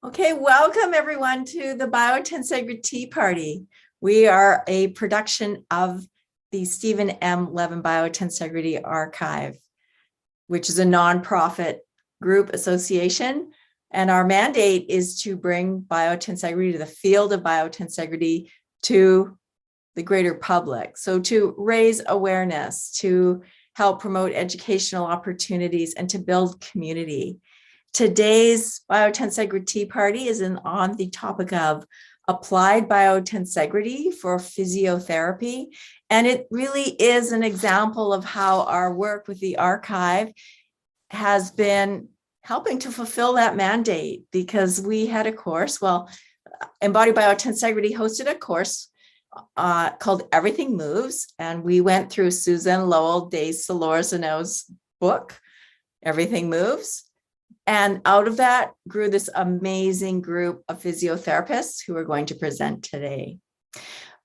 Okay, welcome everyone to the Biotensegrity Party. We are a production of the Stephen M. Levin Biotensegrity Archive, which is a nonprofit group association. And our mandate is to bring biotensegrity to the field of biotensegrity to the greater public. So to raise awareness, to help promote educational opportunities, and to build community. Today's Biotensegrity Party is on the topic of applied biotensegrity for physiotherapy. And it really is an example of how our work with the archive has been helping to fulfill that mandate, because we had a course, Embodied Biotensegrity hosted a course called Everything Moves. And we went through Susan Lowell de Solórzano's book, Everything Moves. And out of that grew this amazing group of physiotherapists who are going to present today.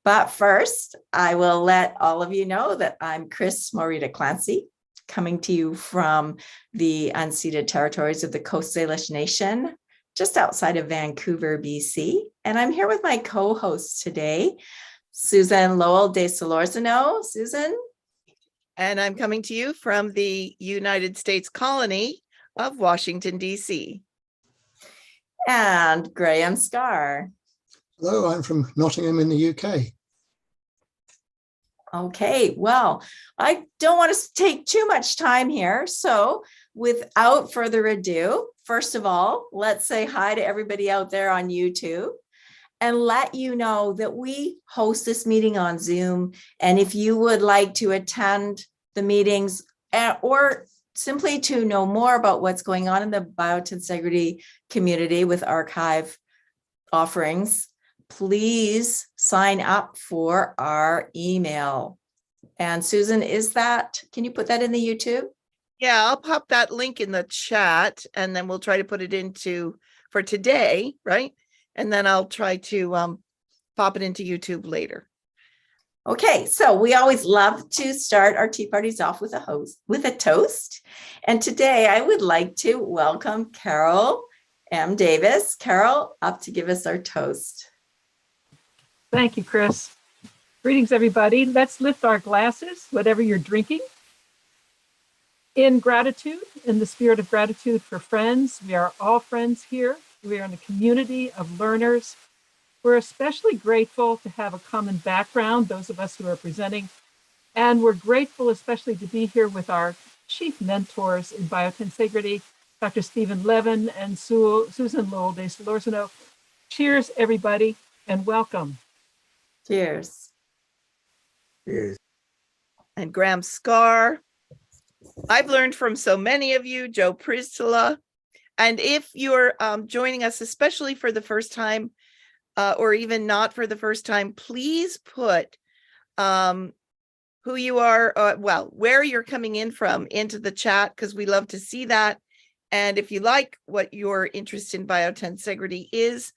But first, I will let all of you know that I'm Chris Morita Clancy, coming to you from the unceded territories of the Coast Salish Nation, just outside of Vancouver, BC. And I'm here with my co-hosts today, Susan Lowell de Solórzano. Susan. And I'm coming to you from the United States colony of Washington, D.C. And Graham Scarr. Hello, I'm from Nottingham in the UK. Okay, well, I don't want to take too much time here. So without further ado, first of all, let's say hi to everybody out there on YouTube and let you know that we host this meeting on Zoom. And if you would like to attend the meetings or simply to know more about what's going on in the biotensegrity community with archive offerings, please sign up for our email. And Susan, can you put that in the YouTube? Yeah, I'll pop that link in the chat and then we'll try to put it for today, right? And then I'll try to pop it into YouTube later. Okay, so we always love to start our tea parties off with a toast. And today I would like to welcome Carol M. Davis. Carol, up to give us our toast. Thank you, Chris. Greetings, everybody. Let's lift our glasses, whatever you're drinking. In gratitude, in the spirit of gratitude for friends. We are all friends here. We are in a community of learners. We're especially grateful to have a common background, those of us who are presenting, and we're grateful especially to be here with our chief mentors in biotensegrity, Dr. Stephen Levin and Susan Lowell de Solórzano. Cheers, everybody, and welcome. Cheers. Cheers. And Graham Scarr. I've learned from so many of you, Joe Pristola. And if you're joining us, especially for the first time, or even not for the first time, please put who you are, where you're coming in from into the chat, because we love to see that. And if you like what your interest in biotensegrity is,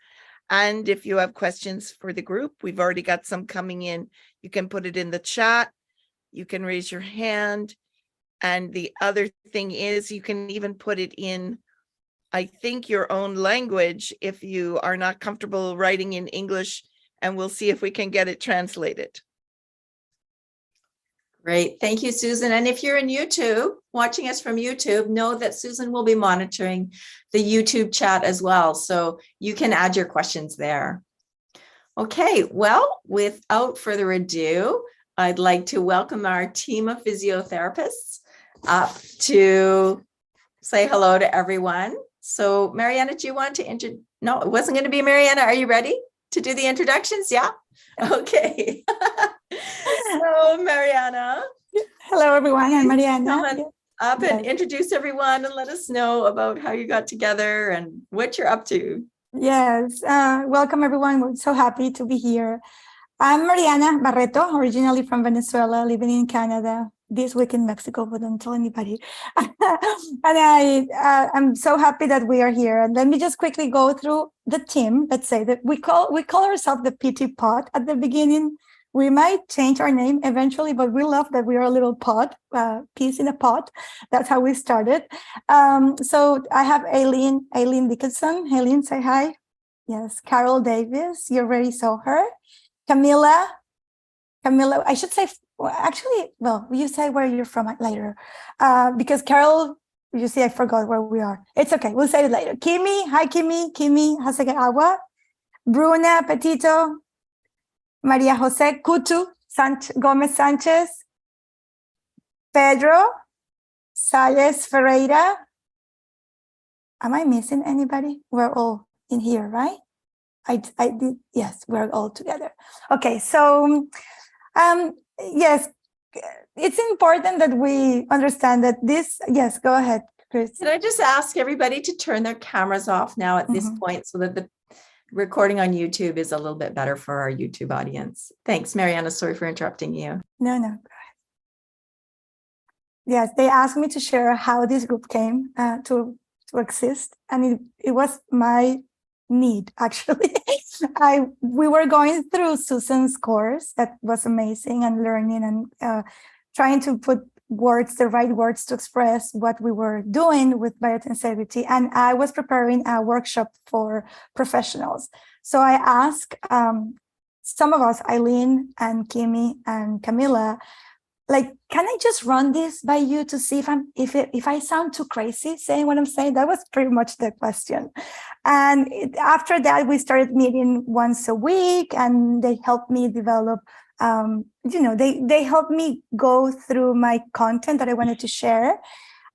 and if you have questions for the group, we've already got some coming in. You can put it in the chat. You can raise your hand. And the other thing is you can even put it in, I think, your own language if you are not comfortable writing in English, and we'll see if we can get it translated. Great. Thank you, Susan. And if you're in YouTube, watching us from YouTube, know that Susan will be monitoring the YouTube chat as well. So you can add your questions there. Okay, well, without further ado, I'd like to welcome our team of physiotherapists up to say hello to everyone. So Mariana, do you want to No, it wasn't going to be Mariana. Are you ready to do the introductions? Yeah. Okay. So Mariana. Hello, everyone. I'm Mariana. Come up and introduce everyone and let us know about how you got together and what you're up to. Yes. Welcome, everyone. We're so happy to be here. I'm Mariana Barreto, originally from Venezuela, living in Canada. This week in Mexico, but don't tell anybody. And I'm so happy that we are here. And let me just quickly go through the team. Let's say that we call ourselves the PT pod at the beginning. We might change our name eventually, but we love that we are a little pod, piece in a pod. That's how we started. So I have Eileen Dickinson. Eileen, say hi. Yes, Carol Davis, you already saw her. Kamila, I should say, well, actually, well, you say where you're from later. Because Carol, you see, I forgot where we are. It's okay, we'll say it later. Kimi Hasegawa, Bruna, Petito, Maria Koto, Gomez-Sanchez, Pedro, Salles Ferreira. Am I missing anybody? We're all in here, right? I did, yes, we're all together. Okay, so yes, it's important that we understand that this, yes, go ahead, Chris. Can I just ask everybody to turn their cameras off now at this point so that the recording on YouTube is a little bit better for our YouTube audience? Thanks, Mariana. Sorry for interrupting you. No, go ahead. Yes, they asked me to share how this group came to exist, and it was my need, actually. We were going through Susan's course that was amazing, and learning and trying to put the right words to express what we were doing with biotensegrity. And I was preparing a workshop for professionals. So I asked some of us, Eileen and Kimi and Kamila, like, can I just run this by you to see if I sound too crazy saying what I'm saying? That was pretty much the question. And after that, we started meeting once a week, and they helped me develop, they helped me go through my content that I wanted to share.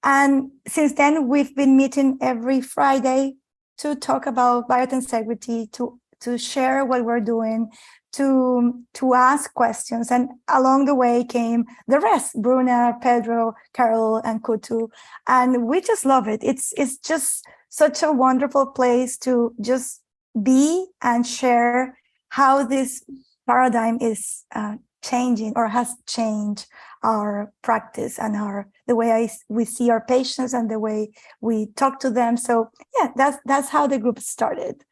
And since then, we've been meeting every Friday to talk about biotensegrity, to share what we're doing, to ask questions. And along the way came the rest, Bruna, Pedro, Carol, and Koto. And we just love it. It's just such a wonderful place to just be and share how this paradigm is changing or has changed our practice and the way we see our patients and the way we talk to them. So yeah, that's how the group started.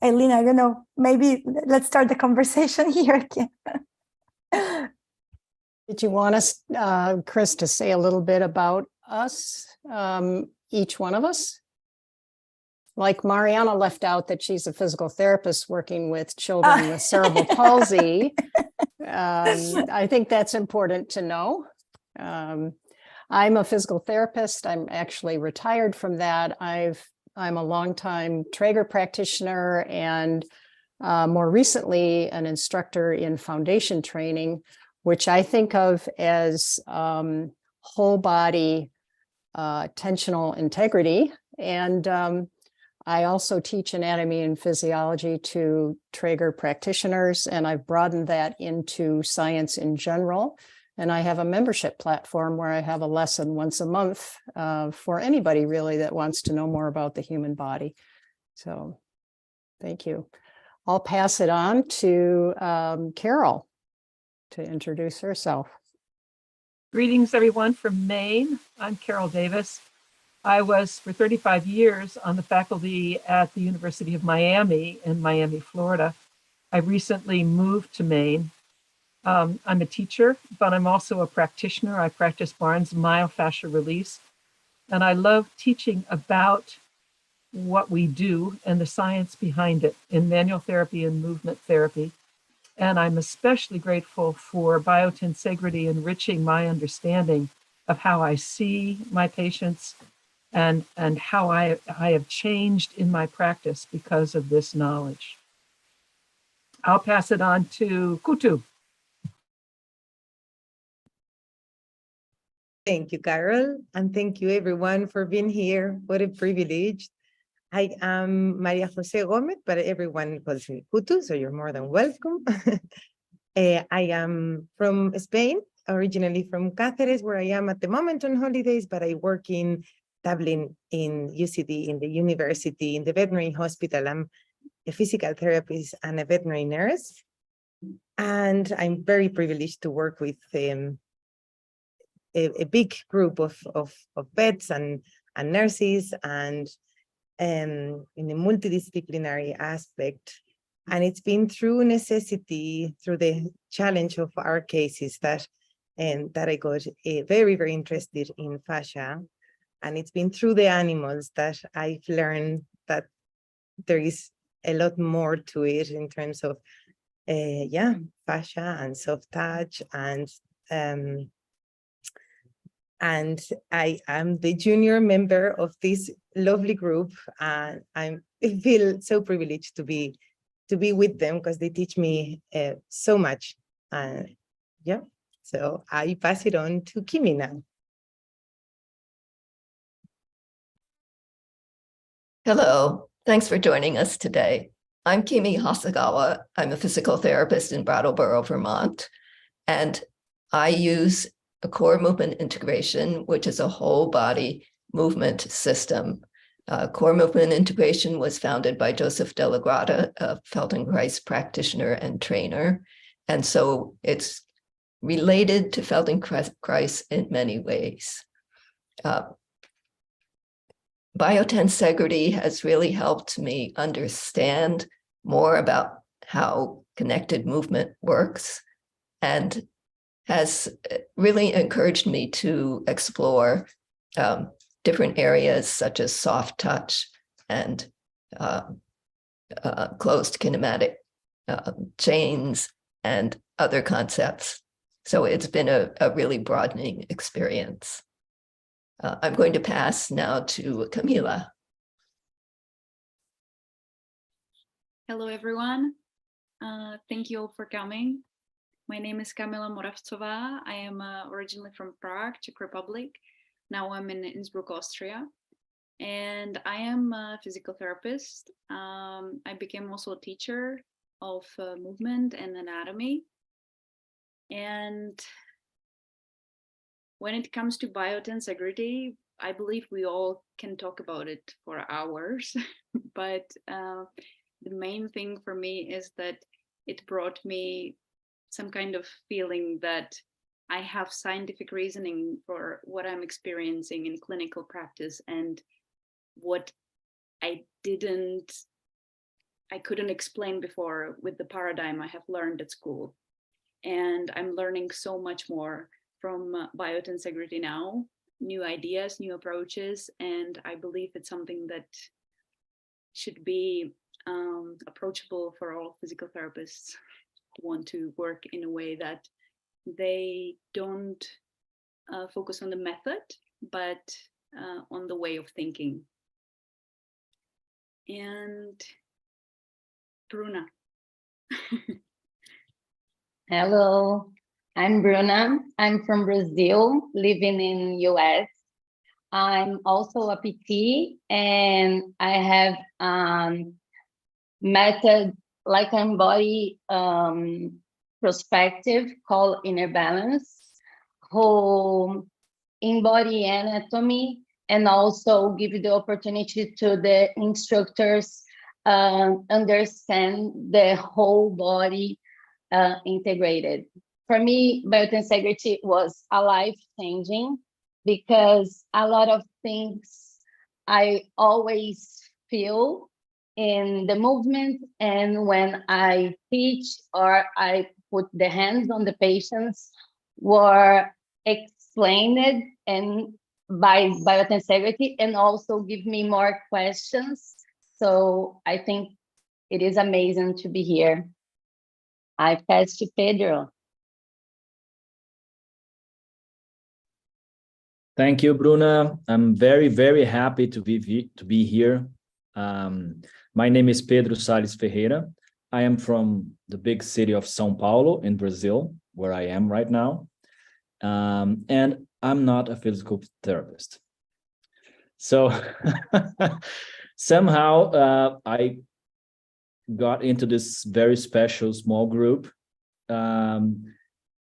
Eileen, I don't know, maybe let's start the conversation here again. Did you want us, Chris, to say a little bit about us, each one of us? Like Mariana left out that she's a physical therapist working with children with cerebral palsy. I think that's important to know. I'm a physical therapist. I'm actually retired from that. I'm a longtime Traeger practitioner and more recently an instructor in foundation training, which I think of as whole body tensional integrity. And I also teach anatomy and physiology to Traeger practitioners, and I've broadened that into science in general. And I have a membership platform where I have a lesson once a month for anybody really that wants to know more about the human body. So thank you. I'll pass it on to Carol to introduce herself. Greetings, everyone from Maine. I'm Carol Davis. I was for 35 years on the faculty at the University of Miami in Miami, Florida. I recently moved to Maine. I'm a teacher, but I'm also a practitioner. I practice Barnes myofascial release, and I love teaching about what we do and the science behind it in manual therapy and movement therapy. And I'm especially grateful for biotensegrity enriching my understanding of how I see my patients and how I have changed in my practice because of this knowledge. I'll pass it on to Koto. Thank you, Carol, and thank you everyone for being here. What a privilege. I am Maria Jose Gomez, but everyone calls me Koto, so you're more than welcome. I am from Spain, originally from Cáceres, where I am at the moment on holidays, but I work in Dublin, in UCD, in the university, in the veterinary hospital. I'm a physical therapist and a veterinary nurse. And I'm very privileged to work with a big group of vets and nurses, and in a multidisciplinary aspect, And it's been through necessity, through the challenge of our cases that I got very, very interested in fascia. And it's been through the animals that I've learned that there is a lot more to it in terms of, fascia and soft touch. And I am the junior member of this lovely group. And I feel so privileged to be with them because they teach me so much. So I pass it on to Kimi now. Hello, thanks for joining us today. I'm Kimi Hasegawa. I'm a physical therapist in Brattleboro, Vermont, and I use a core movement integration, which is a whole body movement system. Core movement integration was founded by Joseph De La Grata, a Feldenkrais practitioner and trainer. And so it's related to Feldenkrais in many ways. Biotensegrity has really helped me understand more about how connected movement works and has really encouraged me to explore different areas such as soft touch and closed kinematic chains and other concepts. So it's been a really broadening experience. I'm going to pass now to Kamila. Hello, everyone. Thank you all for coming. My name is Kamila Moravcova. I am originally from Prague, Czech Republic. Now I'm in Innsbruck, Austria. And I am a physical therapist. I became also a teacher of movement and anatomy. And when it comes to biotensegrity, I believe we all can talk about it for hours, but the main thing for me is that it brought me some kind of feeling that I have scientific reasoning for what I'm experiencing in clinical practice and what I couldn't explain before with the paradigm I have learned at school. And I'm learning so much more from biotensegrity now, new ideas, new approaches, and I believe it's something that should be approachable for all physical therapists who want to work in a way that they don't focus on the method, but on the way of thinking. And Bruna. Hello, I'm Bruna. I'm from Brazil, living in US. I'm also a PT, and I have method like embodied perspective called Inner Balance, who embody anatomy and also give the opportunity to the instructors understand the whole body integrated. For me, biotensegrity was a life-changing because a lot of things I always feel in the movement, and when I teach or I put the hands on the patients were explained and by biotensegrity and also give me more questions. So I think it is amazing to be here. I pass to Pedro. Thank you, Bruna. I'm very, very happy to be here. My name is Pedro Salles Ferreira. I am from the big city of São Paulo in Brazil, where I am right now. And I'm not a physical therapist. So somehow I got into this very special small group. And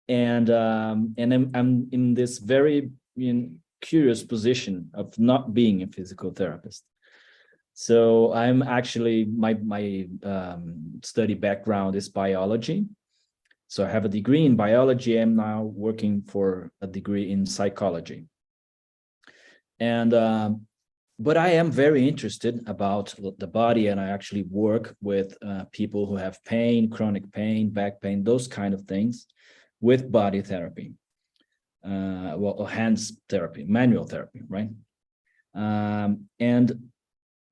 I'm in this very curious position of not being a physical therapist. So I'm actually, my study background is biology. So I have a degree in biology. I'm now working for a degree in psychology. And but I am very interested about the body, and I actually work with people who have pain, chronic pain, back pain, those kind of things, with body therapy, or hands therapy, manual therapy, right? And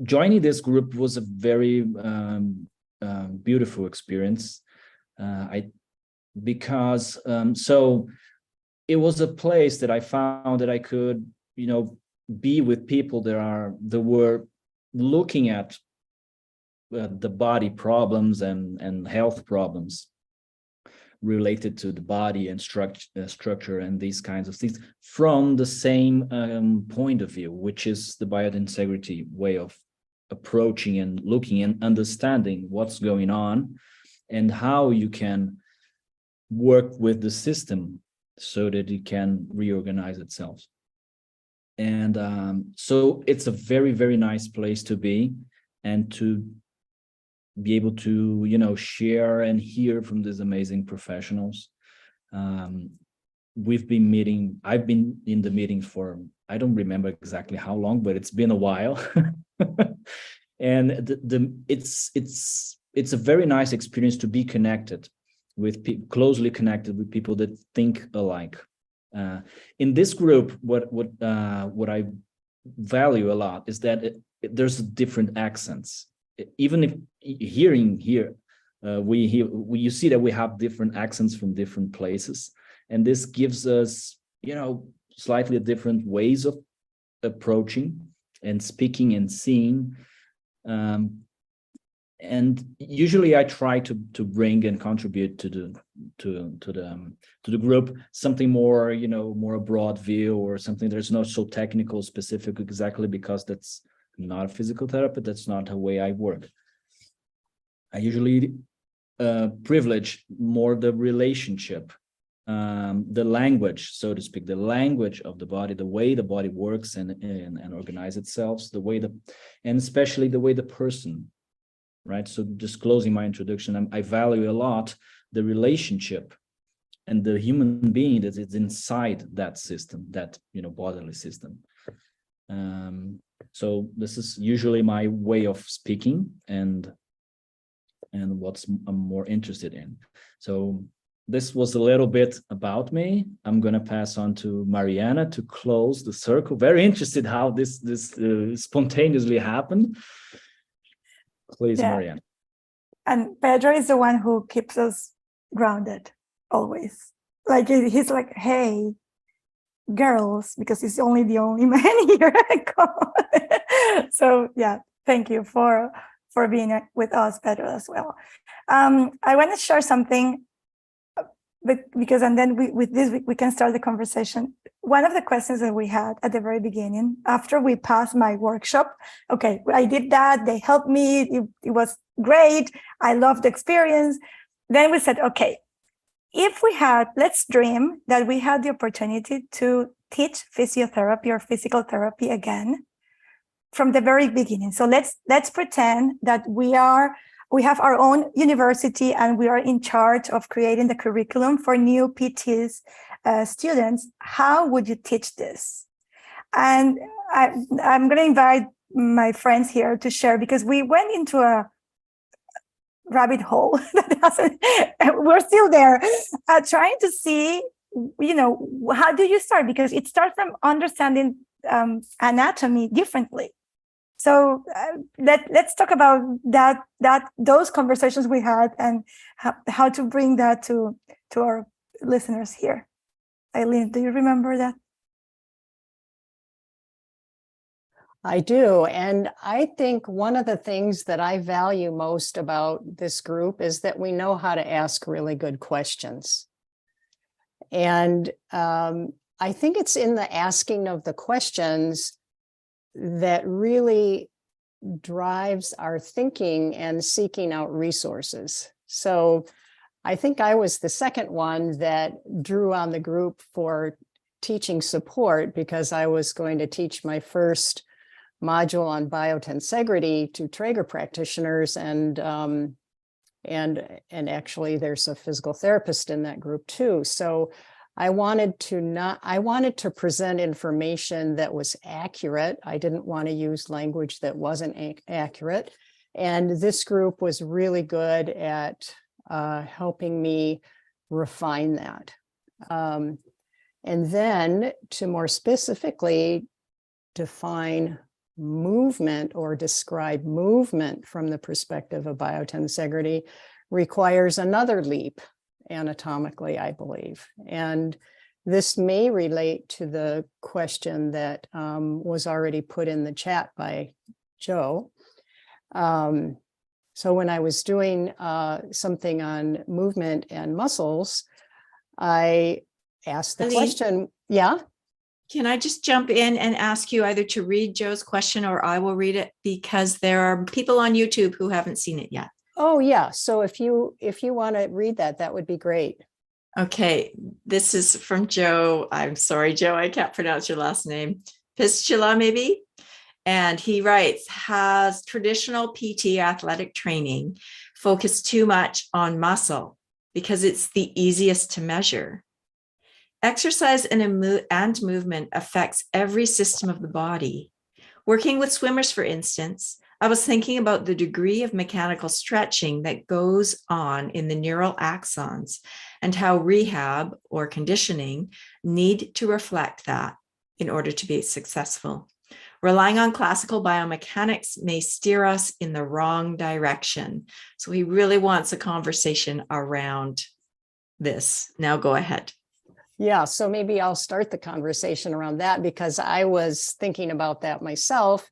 joining this group was a very beautiful experience. So it was a place that I found that I could, be with people that were looking at the body problems and health problems related to the body and structure and these kinds of things from the same point of view, which is the biotensegrity way of approaching and looking and understanding what's going on and how you can work with the system so that it can reorganize itself. And so it's a very, very nice place to be and to be able to, share and hear from these amazing professionals. I've been in the meeting for, I don't remember exactly how long, but it's been a while. And it's a very nice experience to be connected with people, closely connected with people that think alike. In this group, what I value a lot is that there's different accents. Even if hearing here, you see that we have different accents from different places, and this gives us, slightly different ways of approaching and speaking and seeing. And usually I try to bring and contribute to the group something more, more a broad view, or something that's not so technical specific, exactly because that's not a physical therapist. That's not the way I work. I usually privilege more the relationship, the language, so to speak, the language of the body, the way the body works and organize itself, and especially the way the person. Right. So just closing my introduction, I value a lot the relationship and the human being that is inside that system, that, bodily system. So this is usually my way of speaking and what I'm more interested in. So this was a little bit about me. I'm going to pass on to Mariana to close the circle. Very interested how this spontaneously happened. Please, yeah. Mariana. And Pedro is the one who keeps us grounded always. Like he's like, hey, girls, because he's the only man here. So yeah, thank you for being with us, Pedro, as well. I want to share something, because and then with this we can start the conversation. One of the questions that we had at the very beginning, after we passed my workshop, okay, I did that, they helped me, it was great, I loved the experience. Then we said, okay, let's dream that we had the opportunity to teach physiotherapy or physical therapy again from the very beginning. So let's pretend that we have our own university and we are in charge of creating the curriculum for new PTs students. How would you teach this? And I'm going to invite my friends here to share, because we went into a rabbit hole we're still there, trying to see, how do you start? Because it starts from understanding anatomy differently. So let's talk about those conversations we had and how to bring that to our listeners here. Eileen, do you remember that? I do. And I think one of the things that I value most about this group is that we know how to ask really good questions. And I think it's in the asking of the questions that really drives our thinking and seeking out resources. So I think I was the second one that drew on the group for teaching support, because I was going to teach my first module on biotensegrity to Traeger practitioners, and actually there's a physical therapist in that group too. So I wanted to present information that was accurate. I didn't want to use language that wasn't accurate. And this group was really good at helping me refine that. And then to more specifically define movement or describe movement from the perspective of biotensegrity requires another leap anatomically, I believe. And this may relate to the question that was already put in the chat by Joe. So when I was doing something on movement and muscles, I asked the Eileen? question, yeah? Can I just jump in and ask you either to read Joe's question or I will read it, because there are people on YouTube who haven't seen it yet. Oh, yeah. So if you want to read that, that would be great. Okay, this is from Joe. I'm sorry, Joe, I can't pronounce your last name. Pistula, maybe? And he writes, has traditional PT athletic training focused too much on muscle because it's the easiest to measure? Exercise and movement affects every system of the body. Working with swimmers, for instance, I was thinking about the degree of mechanical stretching that goes on in the neural axons and how rehab or conditioning need to reflect that in order to be successful. Relying on classical biomechanics may steer us in the wrong direction. So he really wants a conversation around this. Now go ahead. Yeah, so maybe I'll start the conversation around that, because I was thinking about that myself.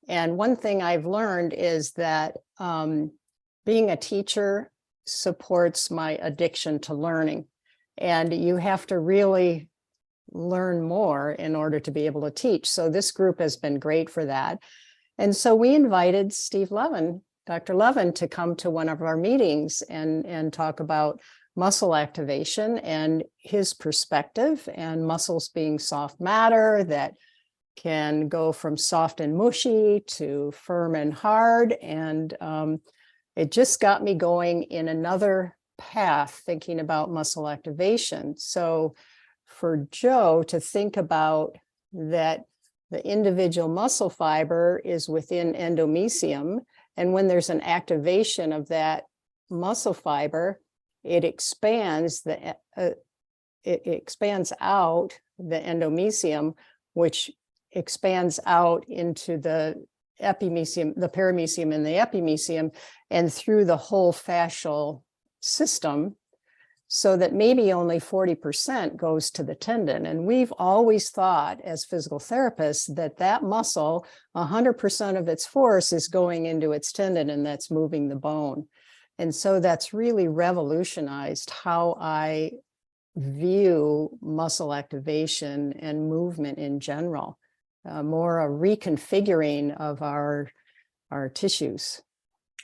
And one thing I've learned is that being a teacher supports my addiction to learning. And you have to really learn more in order to be able to teach. So this group has been great for that. And so we invited Steve Levin, Dr. Levin, to come to one of our meetings and talk about muscle activation and his perspective, and muscles being soft matter that can go from soft and mushy to firm and hard. And it just got me going in another path, thinking about muscle activation. So for Joe to think about that, the individual muscle fiber is within endomysium, and when there's an activation of that muscle fiber, it expands out the endomysium, which expands out into the epimysium, the paramysium and the epimysium, and through the whole fascial system, so that maybe only 40% goes to the tendon. And we've always thought as physical therapists that that muscle, 100% of its force is going into its tendon, and that's moving the bone. And so that's really revolutionized how I view muscle activation and movement in general, more a reconfiguring of our tissues.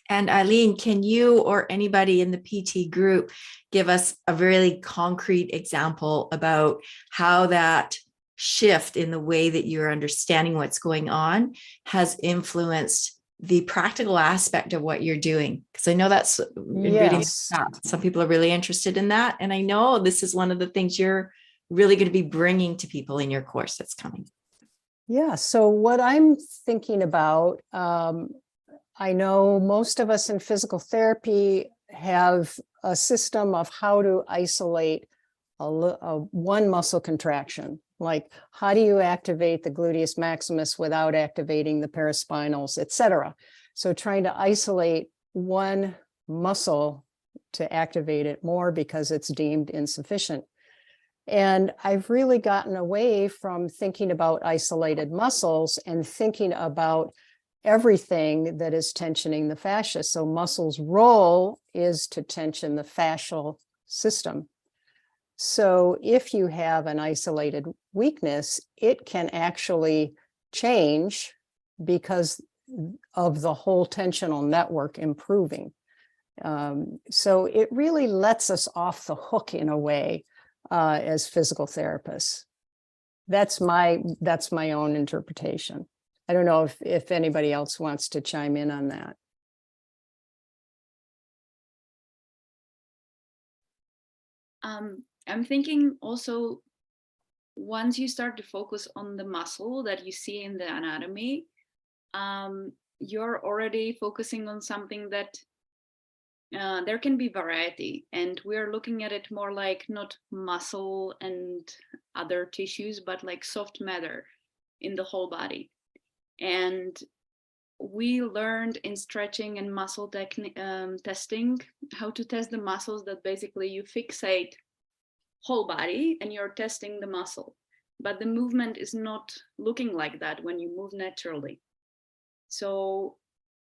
And Eileen, can you or anybody in the PT group give us a really concrete example about how that shift in the way that you're understanding what's going on has influenced the practical aspect of what you're doing? Because I know that's reading that. Some people are really interested in that. And I know this is one of the things you're really going to be bringing to people in your course that's coming. Yeah. So what I'm thinking about, I know most of us in physical therapy have a system of how to isolate one muscle contraction. Like, how do you activate the gluteus maximus without activating the paraspinals, et cetera? So trying to isolate one muscle to activate it more because it's deemed insufficient. And I've really gotten away from thinking about isolated muscles and thinking about everything that is tensioning the fascia. So muscle's role is to tension the fascial system. So if you have an isolated weakness, it can actually change because of the whole tensional network improving. So it really lets us off the hook in a way as physical therapists. That's my own interpretation. I don't know if anybody else wants to chime in on that. I'm thinking also, once you start to focus on the muscle that you see in the anatomy, you're already focusing on something that there can be variety, and we're looking at it more like not muscle and other tissues, but like soft matter in the whole body. And we learned in stretching and muscle testing how to test the muscles, that basically you fixate whole body and you're testing the muscle, but the movement is not looking like that when you move naturally. So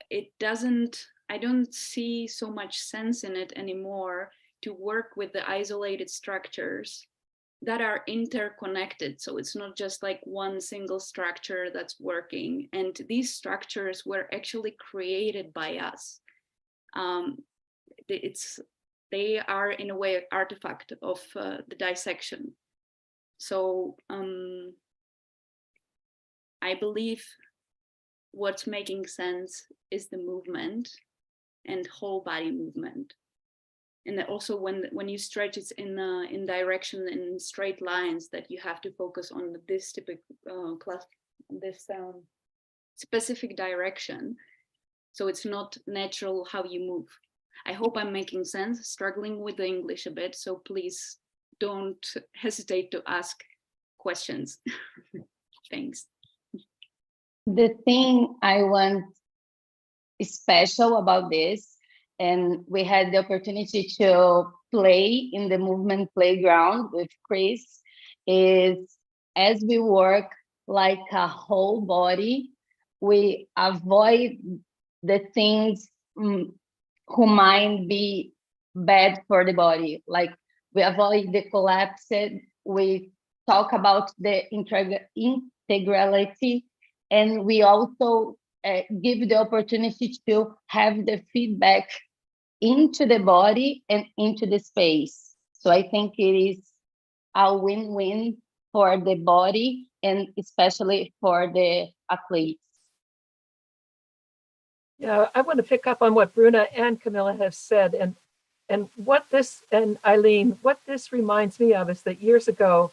I don't see so much sense in it anymore to work with the isolated structures that are interconnected. So it's not just like one single structure that's working. And these structures were actually created by us. They are in a way an artifact of the dissection. So I believe what's making sense is the movement and whole body movement. And also when you stretch, it's in direction, in straight lines, that you have to focus on this typical specific direction. So it's not natural how you move. I hope I'm making sense, struggling with the English a bit, so please don't hesitate to ask questions. Thanks. The thing I want special about this, and we had the opportunity to play in the movement playground with Chris, is as we work like a whole body, we avoid the things who might be bad for the body. Like we avoid the collapse, we talk about the integrality, and we also give the opportunity to have the feedback into the body and into the space. So I think it is a win-win for the body and especially for the athletes. Yeah, I want to pick up on what Bruna and Kamila have said, and what this, and Eileen, what this reminds me of is that years ago,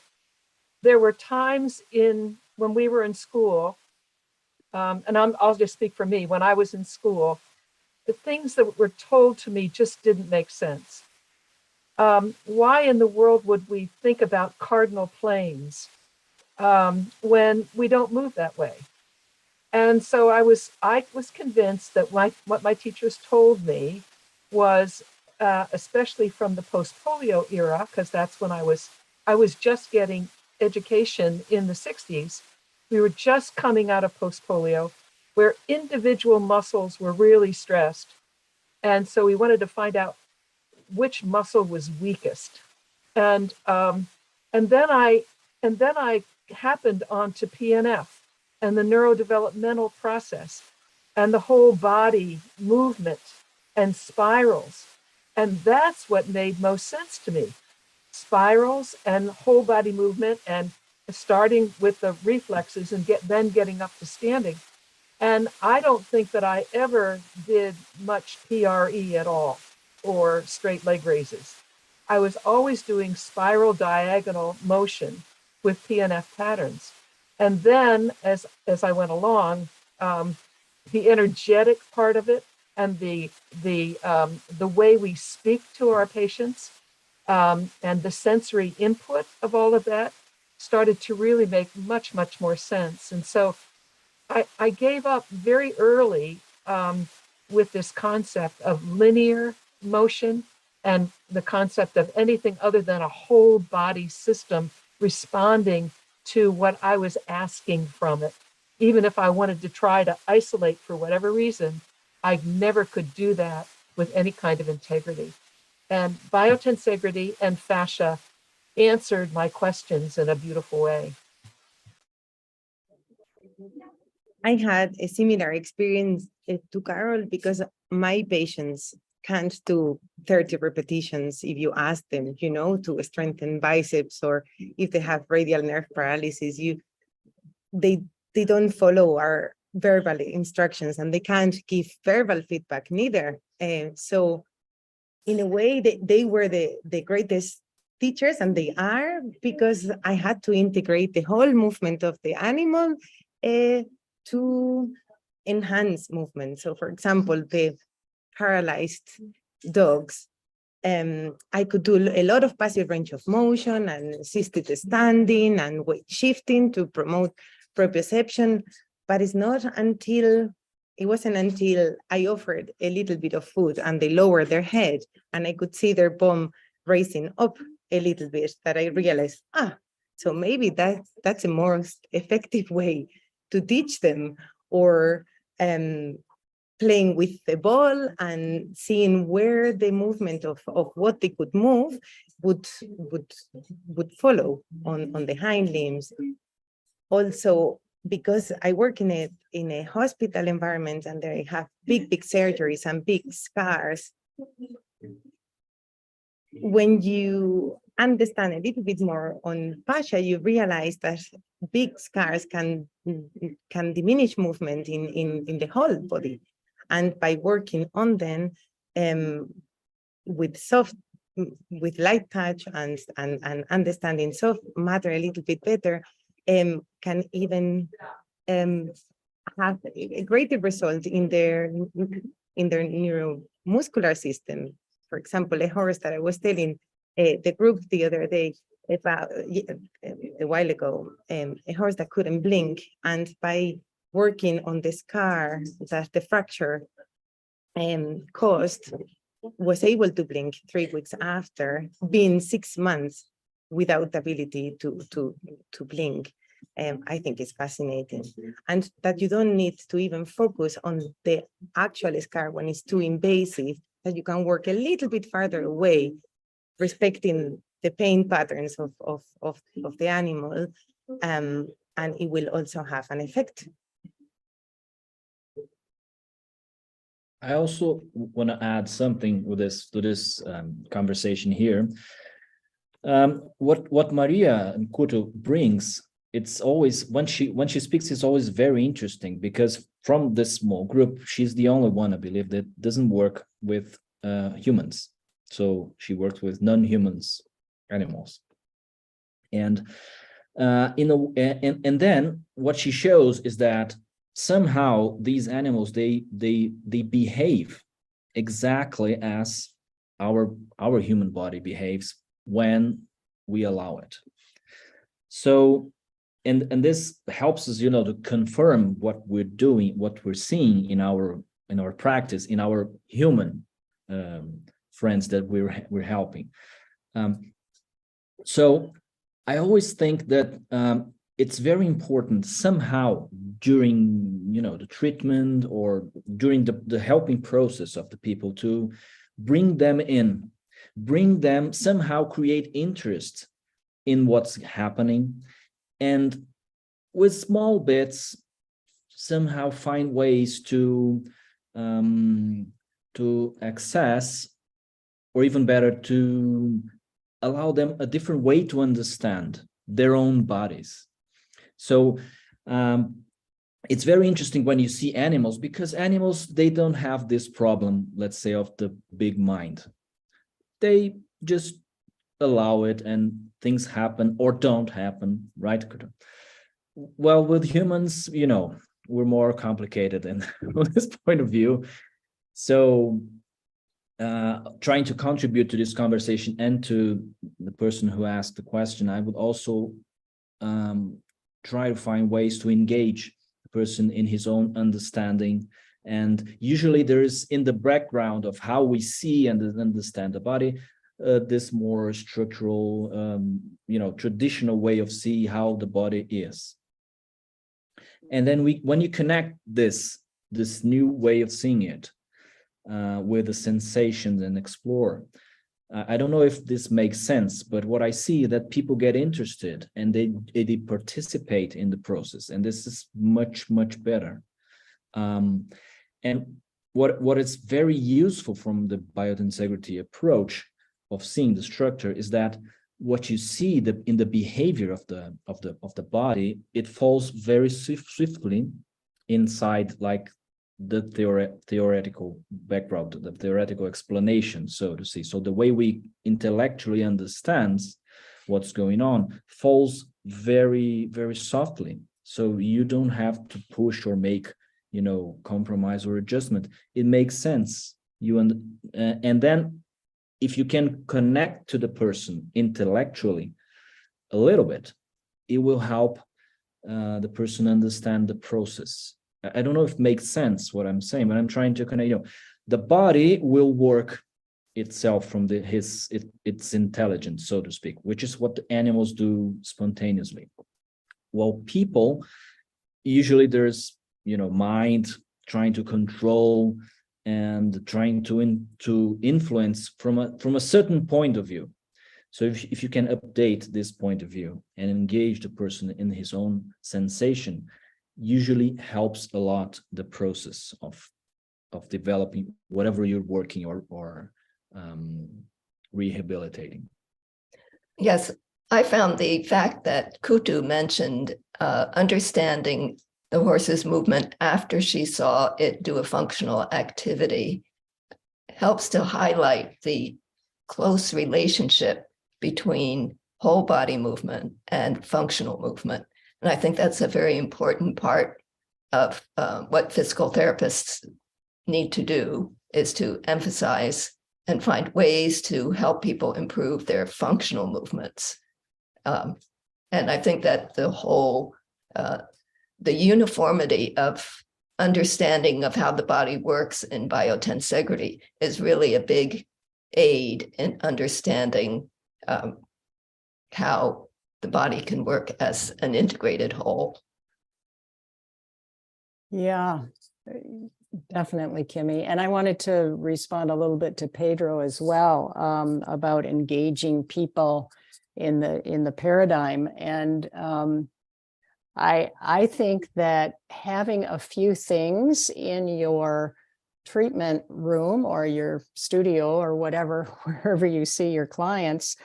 there were times when we were in school, and I'll just speak for me, when I was in school, the things that were told to me just didn't make sense. Why in the world would we think about cardinal planes when we don't move that way? And so I was convinced that what my teachers told me was, especially from the post-polio era, because that's when I was just getting education in the 60s. We were just coming out of post-polio, where individual muscles were really stressed. And so we wanted to find out which muscle was weakest. And then I happened onto PNF and the neurodevelopmental process and the whole body movement and spirals. And that's what made most sense to me. Spirals and whole body movement, and starting with the reflexes and then getting up to standing. And I don't think that I ever did much PRE at all, or straight leg raises. I was always doing spiral diagonal motion with PNF patterns. And then as I went along, the energetic part of it and the way we speak to our patients and the sensory input of all of that started to really make much, much more sense. And so I gave up very early with this concept of linear motion and the concept of anything other than a whole body system responding to what I was asking from it. Even if I wanted to try to isolate for whatever reason, I never could do that with any kind of integrity. And biotensegrity and fascia answered my questions in a beautiful way. I had a similar experience to Carol, because my patients can't do 30 repetitions if you ask them, to strengthen biceps, or if they have radial nerve paralysis, they don't follow our verbal instructions, and they can't give verbal feedback neither. So in a way, they were the greatest teachers, and they are, because I had to integrate the whole movement of the animal to enhance movement. So for example, the paralyzed dogs, I could do a lot of passive range of motion and assisted standing and weight shifting to promote proprioception, but it wasn't until I offered a little bit of food and they lowered their head and I could see their bum raising up a little bit that I realized, so maybe that's a more effective way to teach them, or playing with the ball and seeing where the movement of what they could move would follow on the hind limbs. Also, because I work in a hospital environment and they have big surgeries and big scars, when you understand a little bit more on fascia, you realize that big scars can diminish movement in the whole body. And by working on them with light touch and understanding soft matter a little bit better, can even have a greater result in their neuromuscular system. For example, a horse that I was telling the group the other day about a while ago, a horse that couldn't blink, and by working on the scar that the fracture caused, was able to blink 3 weeks after being 6 months without the ability to blink. I think it's fascinating. And that you don't need to even focus on the actual scar when it's too invasive, that you can work a little bit farther away, respecting the pain patterns of the animal, and it will also have an effect. I also want to add something with this to this conversation here. What Maria Koto brings, it's always when she speaks, it's always very interesting, because from this small group, she's the only one, I believe, that doesn't work with humans. So she works with non-humans animals, and then what she shows is that somehow these animals they behave exactly as our human body behaves when we allow it. So and this helps us, to confirm what we're doing, what we're seeing in our practice, in our human friends that we're helping. So I always think that it's very important somehow during the treatment or during the helping process of the people to bring them somehow, create interest in what's happening, and with small bits somehow find ways to access, or even better, to allow them a different way to understand their own bodies. So it's very interesting when you see animals, because animals, they don't have this problem, let's say, of the big mind. They just allow it and things happen or don't happen, right? Well, with humans, we're more complicated in from this point of view. So trying to contribute to this conversation and to the person who asked the question, I would also try to find ways to engage the person in his own understanding. And usually there is, in the background of how we see and understand the body, this more structural, traditional way of seeing how the body is. And then when you connect this new way of seeing it with the sensations and explore, I don't know if this makes sense, but what I see is that people get interested and they participate in the process, and this is much, much better. And what is very useful from the biotensegrity approach of seeing the structure is that what you see in the behavior of the body, it falls very swiftly inside, like the theoretical background, the theoretical explanation, so to say. So the way we intellectually understand what's going on falls very, very softly. So you don't have to push or make, compromise or adjustment. It makes sense. And then if you can connect to the person intellectually a little bit, it will help the person understand the process. I don't know if it makes sense what I'm saying, but I'm trying to connect. The body will work itself from its intelligence, so to speak, which is what the animals do spontaneously. Well, people, usually there's mind trying to control and trying to influence from a certain point of view. So if you can update this point of view and engage the person in his own sensation, usually helps a lot the process of developing whatever you're working or rehabilitating. Yes, I found the fact that Kutu mentioned understanding the horse's movement after she saw it do a functional activity helps to highlight the close relationship between whole body movement and functional movement. And I think that's a very important part of what physical therapists need to do, is to emphasize and find ways to help people improve their functional movements. And I think that the whole, the uniformity of understanding of how the body works in biotensegrity is really a big aid in understanding how the body can work as an integrated whole. Yeah, definitely, Kimi. And I wanted to respond a little bit to Pedro as well, about engaging people in the paradigm. And I think that having a few things in your treatment room or your studio or whatever, wherever you see your clients,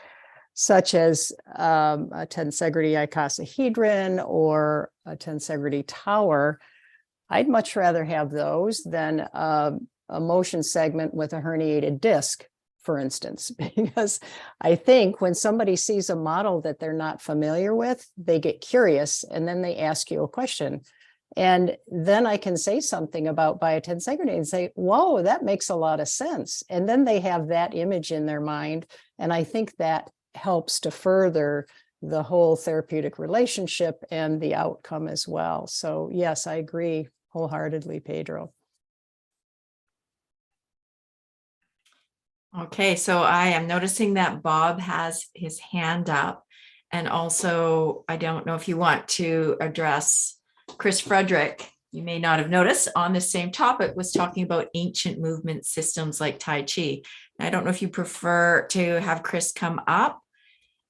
such as a tensegrity icosahedron or a tensegrity tower, I'd much rather have those than a motion segment with a herniated disc, for instance, because I think when somebody sees a model that they're not familiar with, they get curious and then they ask you a question. And then I can say something about biotensegrity and say, whoa, that makes a lot of sense. And then they have that image in their mind. And I think that helps to further the whole therapeutic relationship and the outcome as well. So yes, I agree wholeheartedly, Pedro. Okay, so I am noticing that Bob has his hand up. And also, I don't know if you want to address Chris Frederick. You may not have noticed on the same topic was talking about ancient movement systems like Tai Chi. I don't know if you prefer to have Chris come up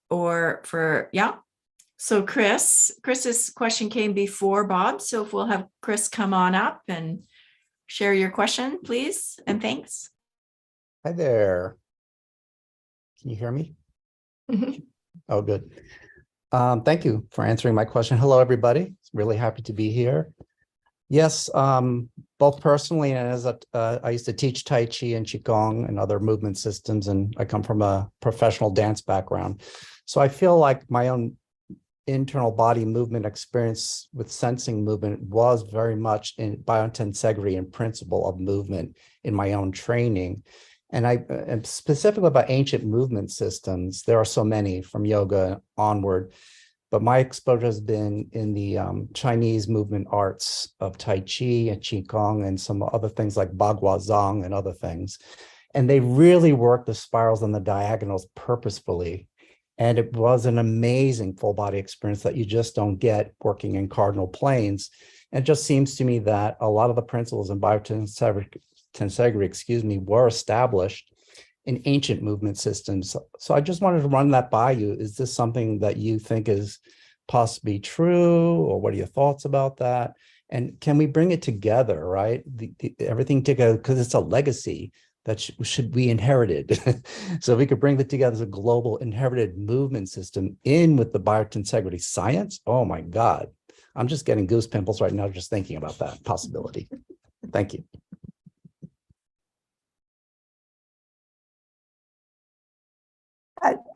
or yeah. So Chris's question came before Bob. So if we'll have Chris come on up and share your question, please, and thanks. Hi there. Can you hear me? Mhm. Oh, good. Thank you for answering my question. Hello, everybody. Really happy to be here. Yes, both personally and as I used to teach Tai Chi and Qigong and other movement systems, and I come from a professional dance background. So I feel like my own internal body movement experience with sensing movement was very much in biotensegrity and principle of movement in my own training. And and specifically about ancient movement systems, there are so many from yoga onward, but my exposure has been in the Chinese movement arts of Tai Chi and Qigong and some other things like Bagua Zhang and other things. And they really work the spirals and the diagonals purposefully. And it was an amazing full body experience that you just don't get working in cardinal planes. And it just seems to me that a lot of the principles in biotensegrity, were established in ancient movement systems. So I just wanted to run that by you. Is this something that you think is possibly true, or what are your thoughts about that? And can we bring it together, right? Everything together, because it's a legacy that should be inherited. So we could bring that together as a global inherited movement system in with the biotensegrity science. Oh my God, I'm just getting goose pimples right now just thinking about that possibility. Thank you.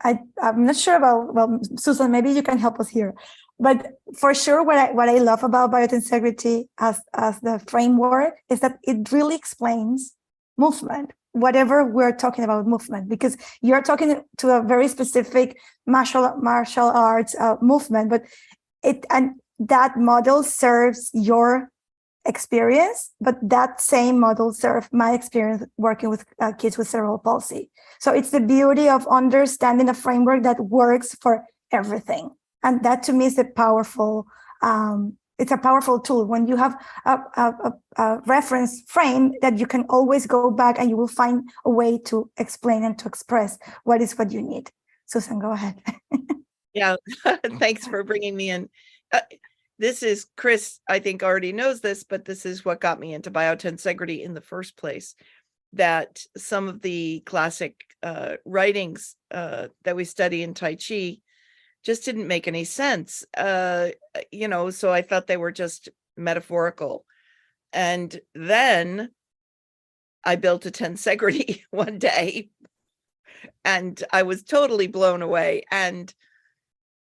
I'm not sure about, well, Susan, maybe you can help us here. But for sure, what I love about biotensegrity as the framework is that it really explains movement, whatever we're talking about movement, because you're talking to a very specific martial arts movement, but that model serves your experience, but that same model served my experience working with kids with cerebral palsy. So it's the beauty of understanding a framework that works for everything. And that to me is a powerful, it's a powerful tool when you have a reference frame that you can always go back and you will find a way to explain and to express what you need. Susan, go ahead. Yeah, thanks for bringing me in. This is Chris, I think already knows this, but this is what got me into biotensegrity in the first place, that some of the classic writings that we study in Tai Chi just didn't make any sense, you know, so I thought they were just metaphorical. And then I built a tensegrity one day and I was totally blown away and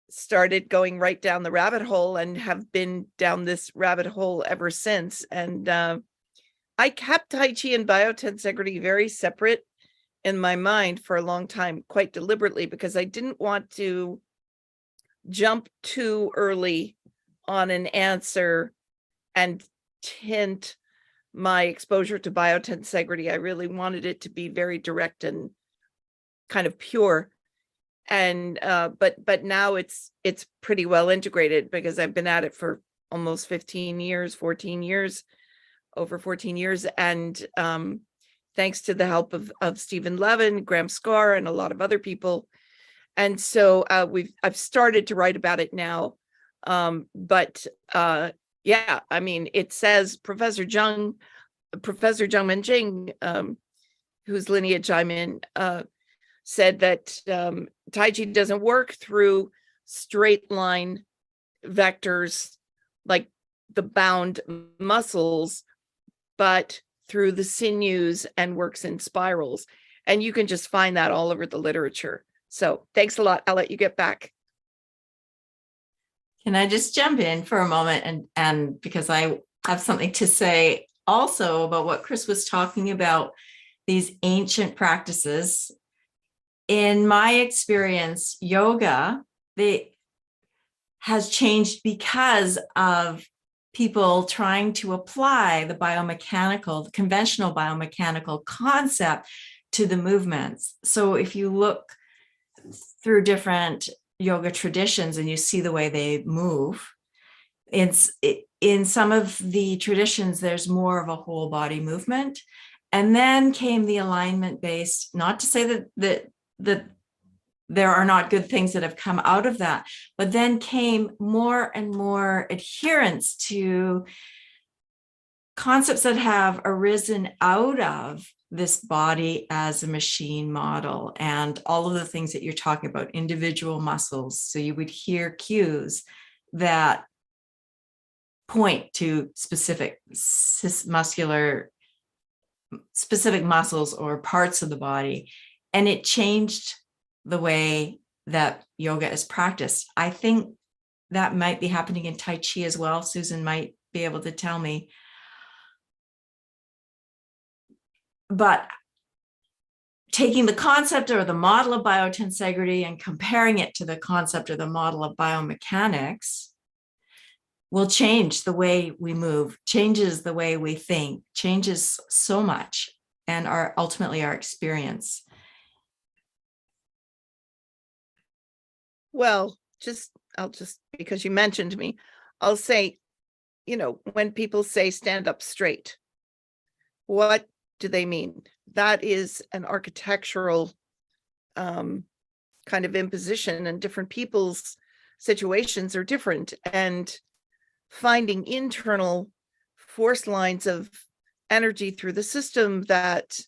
started going right down the rabbit hole and have been down this rabbit hole ever since. And I kept Tai Chi and biotensegrity very separate in my mind for a long time, quite deliberately, because I didn't want to jump too early on an answer and tint my exposure to biotensegrity. I really wanted it to be very direct and kind of pure. And but now it's pretty well integrated because I've been at it for almost 14 years, over 14 years. And thanks to the help of Stephen Levin, Graham Scarr, and a lot of other people. And so I've started to write about it now. Yeah, I mean, it says Professor Zheng Menjing, whose lineage I'm in, said that Tai Chi doesn't work through straight line vectors like the bound muscles, but through the sinews and works in spirals. And you can just find that all over the literature. So thanks a lot. I'll let you get back. Can I just jump in for a moment and because I have something to say also about what Chris was talking about, these ancient practices. In my experience, yoga has changed because of people trying to apply the conventional biomechanical concept to the movements. So if you look through different yoga traditions and you see the way they move, in some of the traditions, there's more of a whole body movement. And then came the alignment based, not to say that there are not good things that have come out of that, but then came more and more adherence to concepts that have arisen out of this body as a machine model and all of the things that you're talking about, individual muscles. So you would hear cues that point to specific muscles or parts of the body. And it changed the way that yoga is practiced. I think that might be happening in Tai Chi as well. Susan might be able to tell me. But taking the concept or the model of biotensegrity and comparing it to the concept or the model of biomechanics will change the way we move, changes the way we think, changes so much, and ultimately our experience. Well, I'll just, because you mentioned me, I'll say, you know, when people say stand up straight, what do they mean? That is an architectural kind of imposition, and different people's situations are different. And finding internal force lines of energy through the system that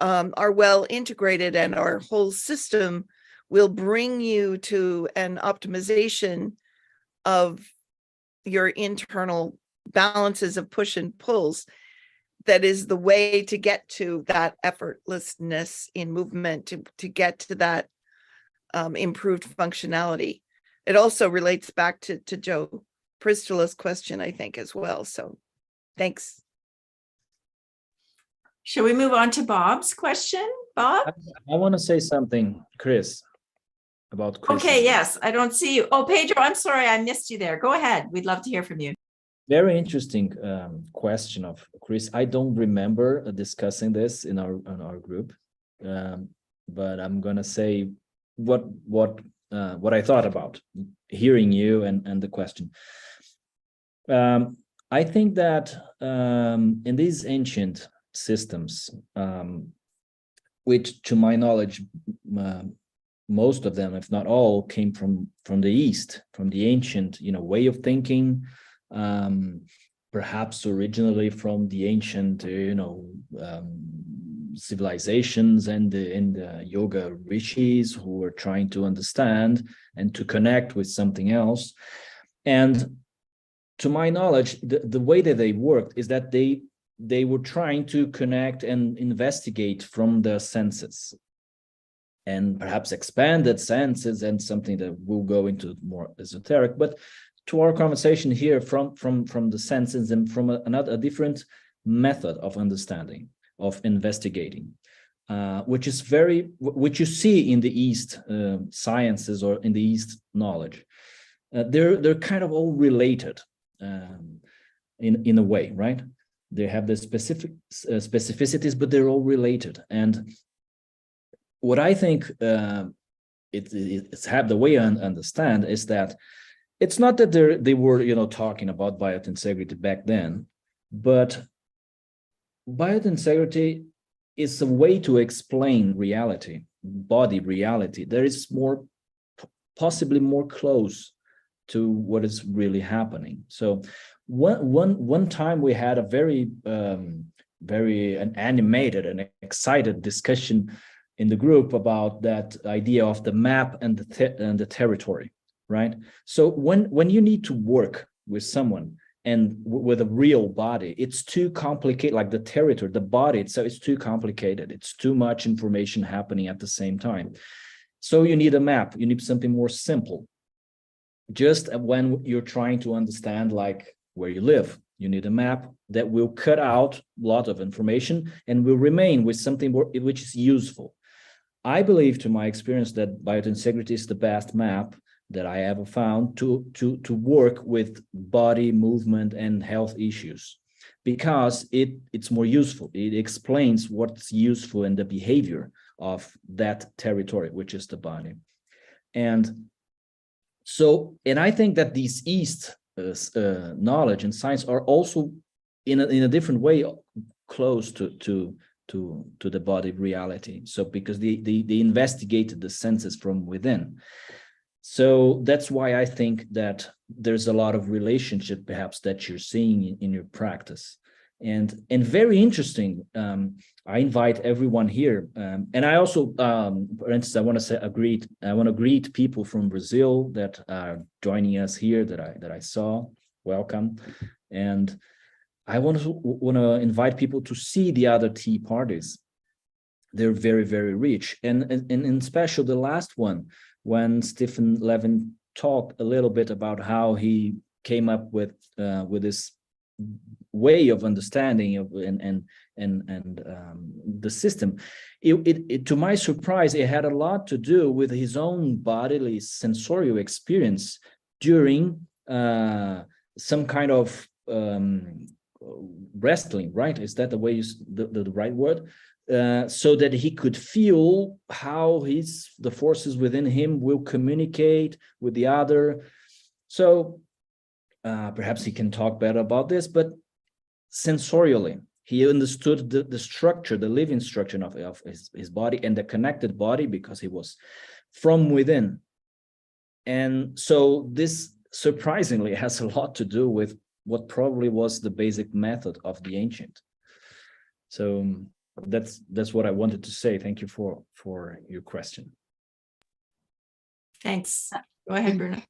are well integrated, and our whole system will bring you to an optimization of your internal balances of push and pulls. that is the way to get to that effortlessness in movement, to get to that improved functionality. It also relates back to Joe Pristola's question, I think, as well. So thanks. Shall we move on to Bob's question? Bob? I want to say something, Chris, about Chris. Okay, yes, I don't see you. Oh, Pedro, I'm sorry, I missed you there. Go ahead. We'd love to hear from you. Very interesting question of Chris. I don't remember discussing this in our group, but I'm gonna say what I thought about hearing you and the question. I think that in these ancient systems, which to my knowledge, most of them, if not all, came from the East, from the ancient, way of thinking. Perhaps originally from the ancient, civilizations and the yoga rishis who were trying to understand and to connect with something else. And to my knowledge, the way that they worked is that they were trying to connect and investigate from the senses, and perhaps expanded senses, and something that will go into more esoteric, but to our conversation here from the senses and from a different method of understanding, of investigating, which you see in the East sciences or in the East knowledge. They're kind of all related in a way, right? They have the specific specificities, but they're all related. And what I think it's have the way I understand is that it's not that they were, talking about biotensegrity back then, but biotensegrity is a way to explain reality, body reality. There is possibly more close to what is really happening. So one time we had a very animated and excited discussion in the group about that idea of the map and the territory. Right. So when you need to work with someone and with a real body, it's too complicated, like the territory, the body itself is too complicated. It's too much information happening at the same time. So you need a map. You need something more simple. Just when you're trying to understand like where you live, you need a map that will cut out a lot of information and will remain with something which is useful. I believe, to my experience, that biotensegrity is the best map that I ever found to work with body movement and health issues, because it's more useful. It explains what's useful in the behavior of that territory, which is the body. And I think that these East knowledge and science are also in a different way close to the body reality. So because they investigated the senses from within. So that's why I think that there's a lot of relationship perhaps that you're seeing in your practice. And very interesting, I invite everyone here. And I also, for instance, I want to greet people from Brazil that are joining us here that I saw. Welcome. And I want to invite people to see the other tea parties. They're very, very rich. And in special, the last one, when Stephen Levin talked a little bit about how he came up with this way of understanding and the system, it to my surprise, it had a lot to do with his own bodily sensorial experience during some kind of wrestling, right? Is that the way the right word? So that he could feel how the forces within him will communicate with the other. So perhaps he can talk better about this, but sensorially, he understood the structure, the living structure of his body and the connected body, because he was from within. And so this surprisingly has a lot to do with what probably was the basic method of the ancient. So that's what I wanted to say. Thank you for your question. Thanks. Go ahead, Bruna.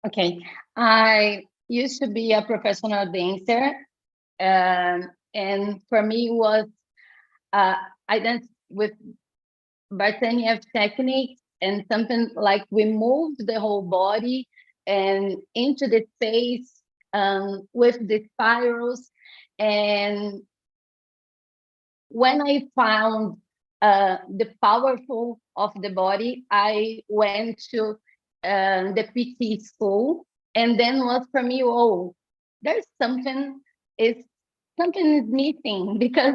Okay. I used to be a professional dancer, and And for me, it was I danced with Bartenia technique and something like we moved the whole body and into the space with the spirals. And when I found the powerful of the body, I went to the PT school, and then was for me, oh, there's something is missing, because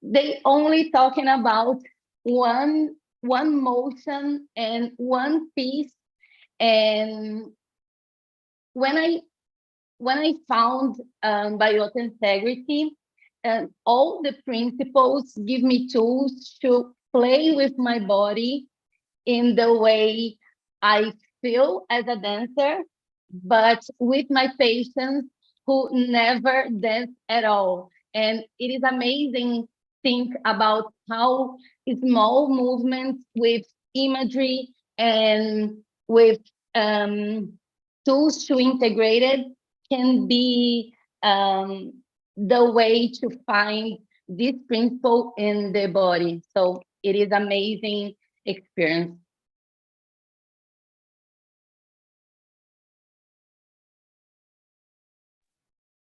they only talking about one motion and one piece. And when I found Biotensegrity, and all the principles give me tools to play with my body in the way I feel as a dancer, but with my patients who never dance at all. And it is amazing think about how small movements with imagery and with tools to integrate it can be the way to find this principle in the body. So it is amazing experience.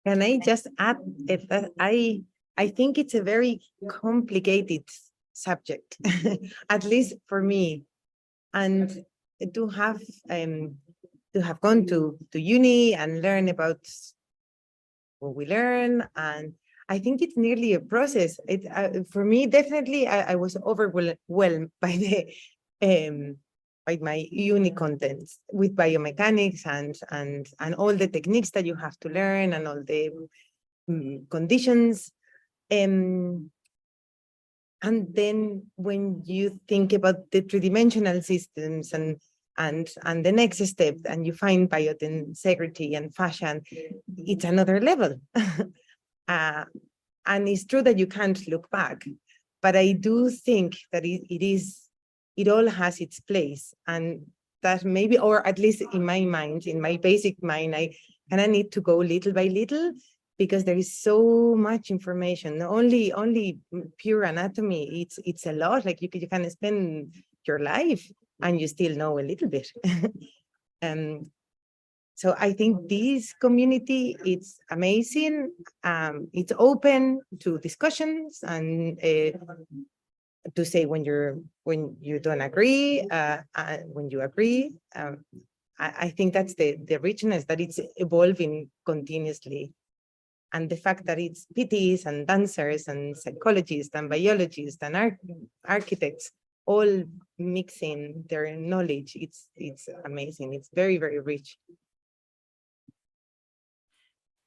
Can I just add that I think it's a very complicated subject, at least for me, and to have gone to uni and learn about what we learn, and I think it's nearly a process. For me, definitely, I was overwhelmed by the by my uni contents with biomechanics and all the techniques that you have to learn and all the conditions. And then when you think about the three-dimensional systems and the next step, and you find biotensegrity and fashion, it's another level. And it's true that you can't look back, but I do think that it all has its place, and that maybe, or at least in my mind, in my basic mind, I kind of need to go little by little, because there is so much information. Only pure anatomy, it's a lot. Like you can spend your life and you still know a little bit. So I think this community, it's amazing. It's open to discussions and to say when you don't agree, when you agree. I think that's the richness, that it's evolving continuously. And the fact that it's PTs and dancers and psychologists and biologists and architects all mixing their knowledge, it's amazing. It's very, very rich.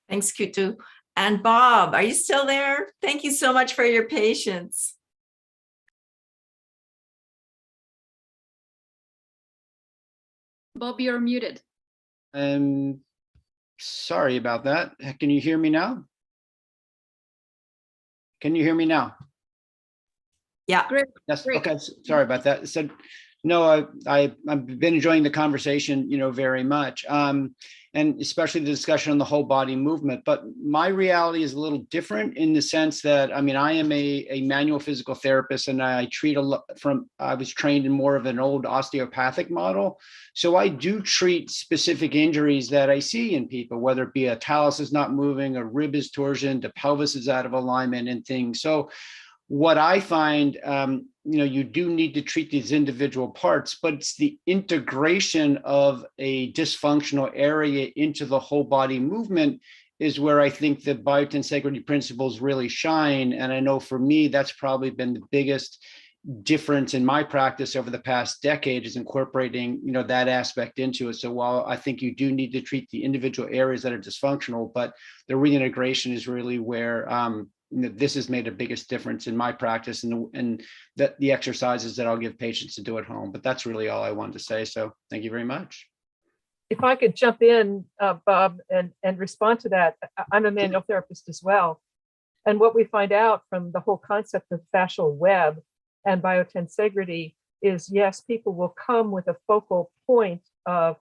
Thanks, Kutu. And Bob, are you still there? Thank you so much for your patience. Bob, you're muted. Sorry about that. Can you hear me now? Can you hear me now? Yeah. Great. Yes. Great. Okay. Sorry about that. So, no, I've been enjoying the conversation, very much, and especially the discussion on the whole body movement. But my reality is a little different in the sense that, I am a manual physical therapist, and I treat a lot I was trained in more of an old osteopathic model. So I do treat specific injuries that I see in people, whether it be a talus is not moving, a rib is torsion, the pelvis is out of alignment and things. So what I find, you do need to treat these individual parts, but it's the integration of a dysfunctional area into the whole body movement is where I think the biotensegrity principles really shine. And I know for me, that's probably been the biggest difference in my practice over the past decade, is incorporating, that aspect into it. So while I think you do need to treat the individual areas that are dysfunctional, but the reintegration is really where, this has made the biggest difference in my practice, and that the exercises that I'll give patients to do at home. But that's really all I wanted to say. So thank you very much. If I could jump in, Bob, and respond to that. I'm a manual therapist as well. And what we find out from the whole concept of fascial web and biotensegrity is, yes, people will come with a focal point of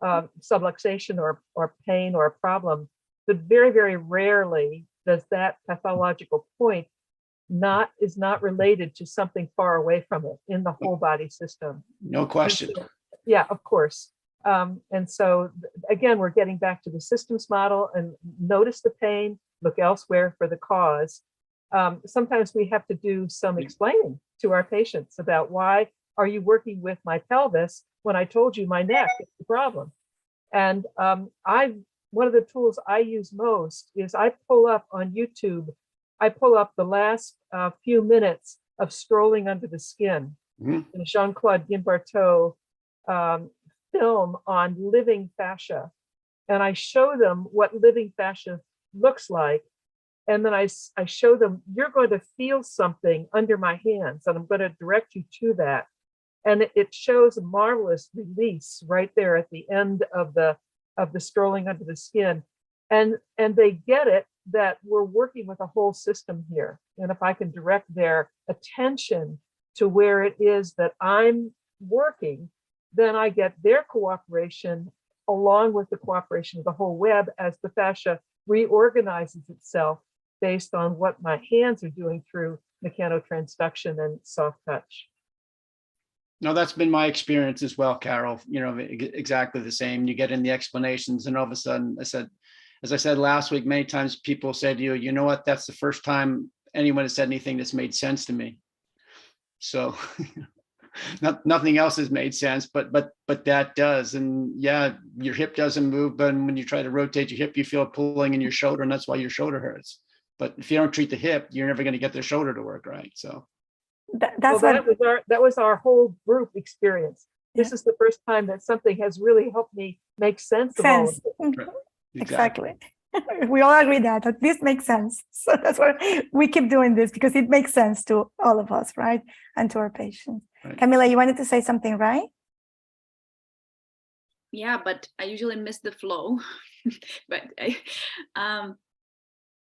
subluxation or pain or a problem, but very, very rarely does that pathological point is not related to something far away from it in the whole body system? No question. Yeah, of course. And so again, we're getting back to the systems model and notice the pain, look elsewhere for the cause. Sometimes we have to do some explaining to our patients about why are you working with my pelvis when I told you my neck is the problem. And one of the tools I use most is I pull up on YouTube, I pull up the last few minutes of Strolling Under the Skin, the Jean-Claude Guimbarteau film on living fascia. And I show them what living fascia looks like. And then I show them, you're going to feel something under my hands, and I'm going to direct you to that. And it shows a marvelous release right there at the end of the Strolling Under the Skin. And they get it that we're working with a whole system here. And if I can direct their attention to where it is that I'm working, then I get their cooperation along with the cooperation of the whole web as the fascia reorganizes itself based on what my hands are doing through mechanotransduction and soft touch. No, that's been my experience as well, Carol. You know, exactly the same. You get in the explanations, and all of a sudden, as I said last week, many times people say to you, you know what, that's the first time anyone has said anything that's made sense to me. So nothing else has made sense, but that does. And yeah, your hip doesn't move, but when you try to rotate your hip, you feel pulling in your shoulder, and that's why your shoulder hurts. But if you don't treat the hip, you're never going to get the shoulder to work right. So that was our whole group experience. This is the first time that something has really helped me make sense of all of it. Right. Exactly. We all agree that this makes sense. So that's why we keep doing this, because it makes sense to all of us, right? And to our patients. Right. Kamila, you wanted to say something, right? Yeah, but I usually miss the flow. But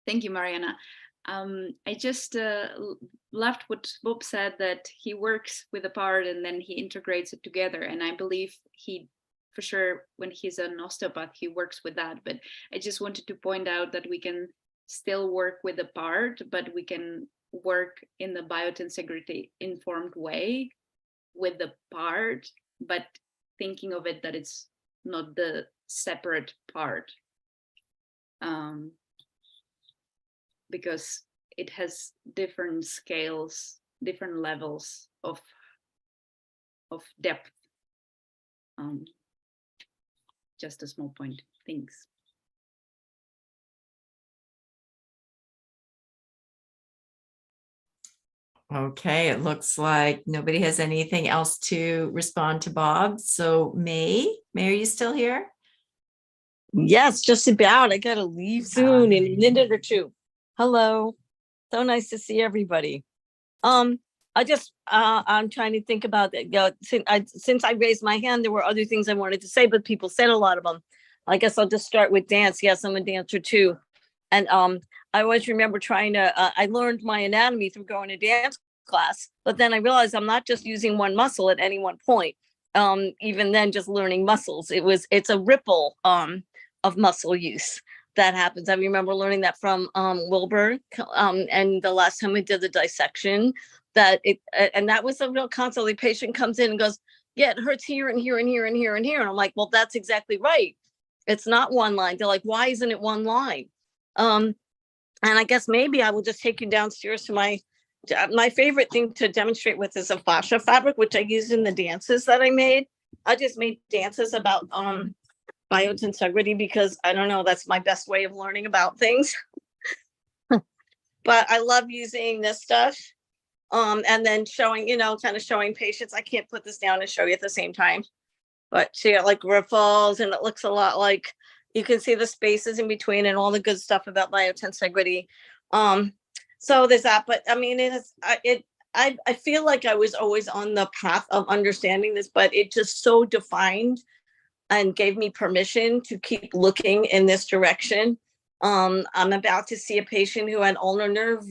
thank you, Mariana. I just loved what Bob said, that he works with a part and then he integrates it together. And I believe he, for sure, when he's an osteopath, he works with that. But I just wanted to point out that we can still work with a part, but we can work in the biotensegrity informed way with the part, but thinking of it that it's not the separate part. Because it has different scales, different levels of depth. Just a small point. Thanks. Okay, it looks like nobody has anything else to respond to Bob. So May, are you still here? Yes, just about. I gotta leave soon in a minute or two. Hello. So nice to see everybody. I'm trying to think about it. Since I raised my hand, there were other things I wanted to say, but people said a lot of them. I guess I'll just start with dance. Yes, I'm a dancer too. And I always remember I learned my anatomy through going to dance class, but then I realized I'm not just using one muscle at any one point. Even then, just learning muscles, it's a ripple of muscle use that happens. I remember learning that from Wilbur, and the last time we did the dissection, and that was a real consult. The patient comes in and goes, yeah, it hurts here and here and here and here and here. And I'm like, well, that's exactly right. It's not one line. They're like, why isn't it one line? And I guess maybe I will just take you downstairs to my favorite thing to demonstrate with is a fascia fabric, which I used in the dances that I made. I just made dances about biotensegrity because I don't know, that's my best way of learning about things. But I love using this stuff. And then showing, kind of showing patients. I can't put this down and show you at the same time. But see it like ripples, and it looks a lot like, you can see the spaces in between and all the good stuff about biotensegrity. So there's that, but I mean, I feel like I was always on the path of understanding this, but it just so defined and gave me permission to keep looking in this direction. I'm about to see a patient who had ulnar nerve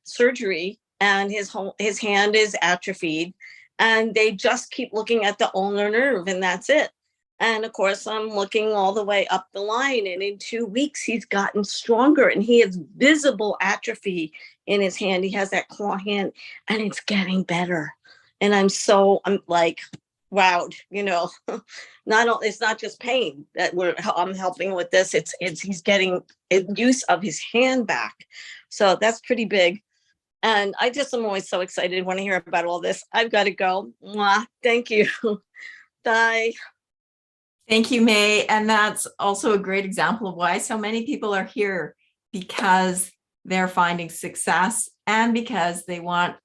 surgery, and his hand is atrophied, and they just keep looking at the ulnar nerve, and that's it. And of course, I'm looking all the way up the line. And in 2 weeks, he's gotten stronger and he has visible atrophy in his hand. He has that claw hand and it's getting better. And I'm like, wowed, it's not just pain that I'm helping with this. It's he's getting use of his hand back. So that's pretty big. And I just am always so excited when I hear about all this. I've got to go. Mwah. Thank you. Bye. Thank you, May. And that's also a great example of why so many people are here, because they're finding success and because they're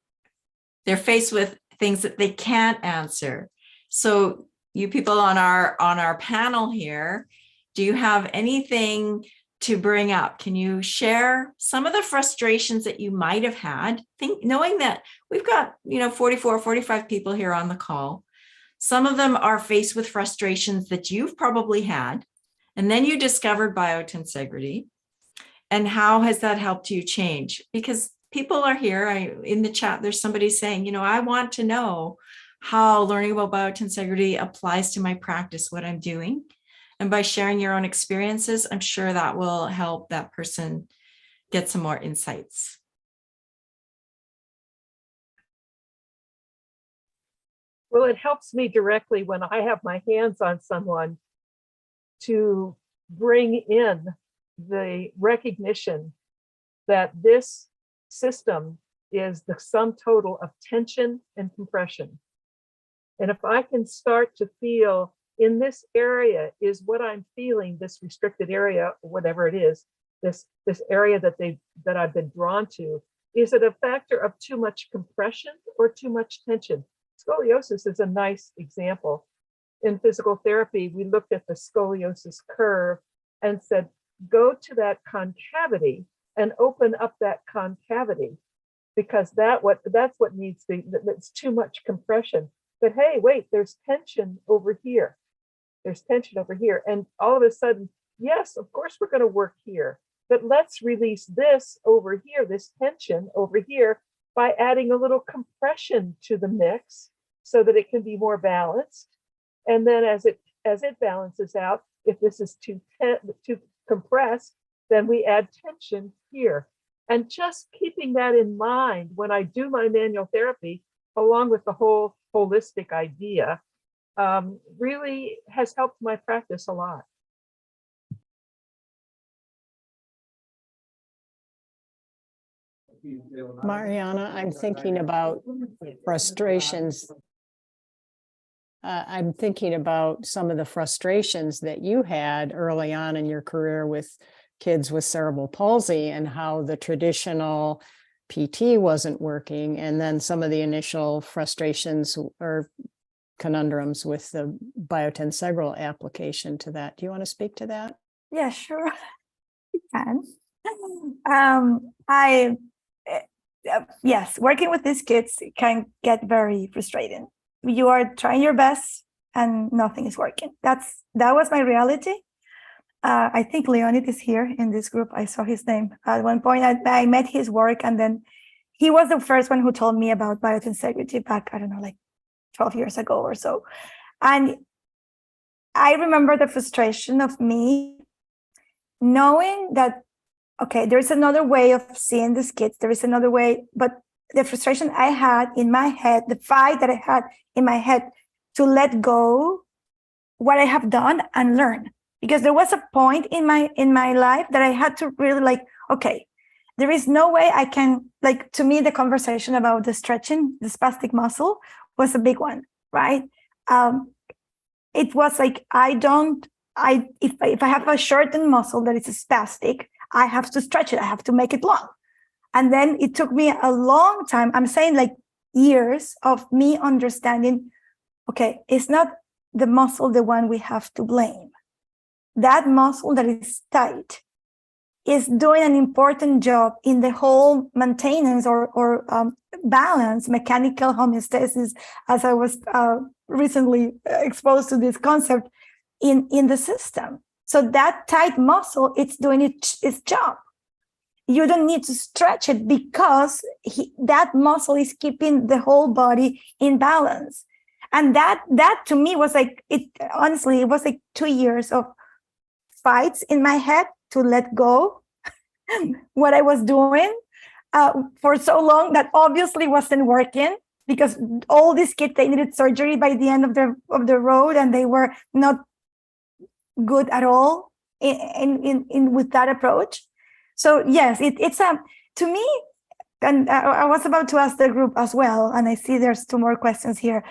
faced with things that they can't answer. So you people on our panel here, do you have anything to bring up? Can you share some of the frustrations that you might have had, knowing that we've got 44, 45 people here on the call? Some of them are faced with frustrations that you've probably had, and then you discovered biotensegrity. And how has that helped you change? Because people are here in the chat, there's somebody saying, I want to know how learning about biotensegrity applies to my practice, what I'm doing. And by sharing your own experiences, I'm sure that will help that person get some more insights. Well, it helps me directly when I have my hands on someone to bring in the recognition that this system is the sum total of tension and compression. And if I can start to feel in this area is what I'm feeling, this restricted area, whatever it is, this area that I've been drawn to, is it a factor of too much compression or too much tension? Scoliosis is a nice example. In physical therapy, we looked at the scoliosis curve and said, go to that concavity and open up that concavity, because that's what needs that's too much compression. But hey, wait, there's tension over here. There's tension over here. And all of a sudden, yes, of course, we're going to work here, but let's release this over here, this tension over here, by adding a little compression to the mix so that it can be more balanced. And then as it balances out, if this is too compressed, then we add tension here. And just keeping that in mind when I do my manual therapy, along with the whole holistic idea, really has helped my practice a lot. Mariana, I'm thinking about frustrations. I'm thinking about some of the frustrations that you had early on in your career with kids with cerebral palsy and how the traditional PT wasn't working, and then some of the initial frustrations or conundrums with the biotensegral application to that. Do you want to speak to that? Yeah, sure. You can. Yes, working with these kids can get very frustrating. You are trying your best and nothing is working. That was my reality. I think Leonid is here in this group. I saw his name. At one point, I met his work, and then he was the first one who told me about biotensegrity back, I don't know, like 12 years ago or so. And I remember the frustration of me knowing that, okay, there's another way of seeing these kids. There is another way, but the frustration I had in my head, the fight that I had in my head to let go what I have done and learn. Because there was a point in my life that I had to really okay, there is no way I can, to me, the conversation about the stretching, the spastic muscle was a big one, right? It was like, if I have a shortened muscle that is spastic, I have to stretch it. I have to make it long. And then it took me a long time. I'm saying years of me understanding, okay, it's not the muscle the one we have to blame. That muscle that is tight is doing an important job in the whole maintenance or balance, mechanical homeostasis, as I was recently exposed to this concept in the system. So that tight muscle, it's doing its job. You don't need to stretch it because that muscle is keeping the whole body in balance. And that to me was like, it honestly, it was like 2 years of fights in my head to let go what I was doing for so long that obviously wasn't working, because all these kids, they needed surgery by the end of the road, and they were not good at all in with that approach. So yes, it's to me, and I was about to ask the group as well, and I see there's 2 more questions here.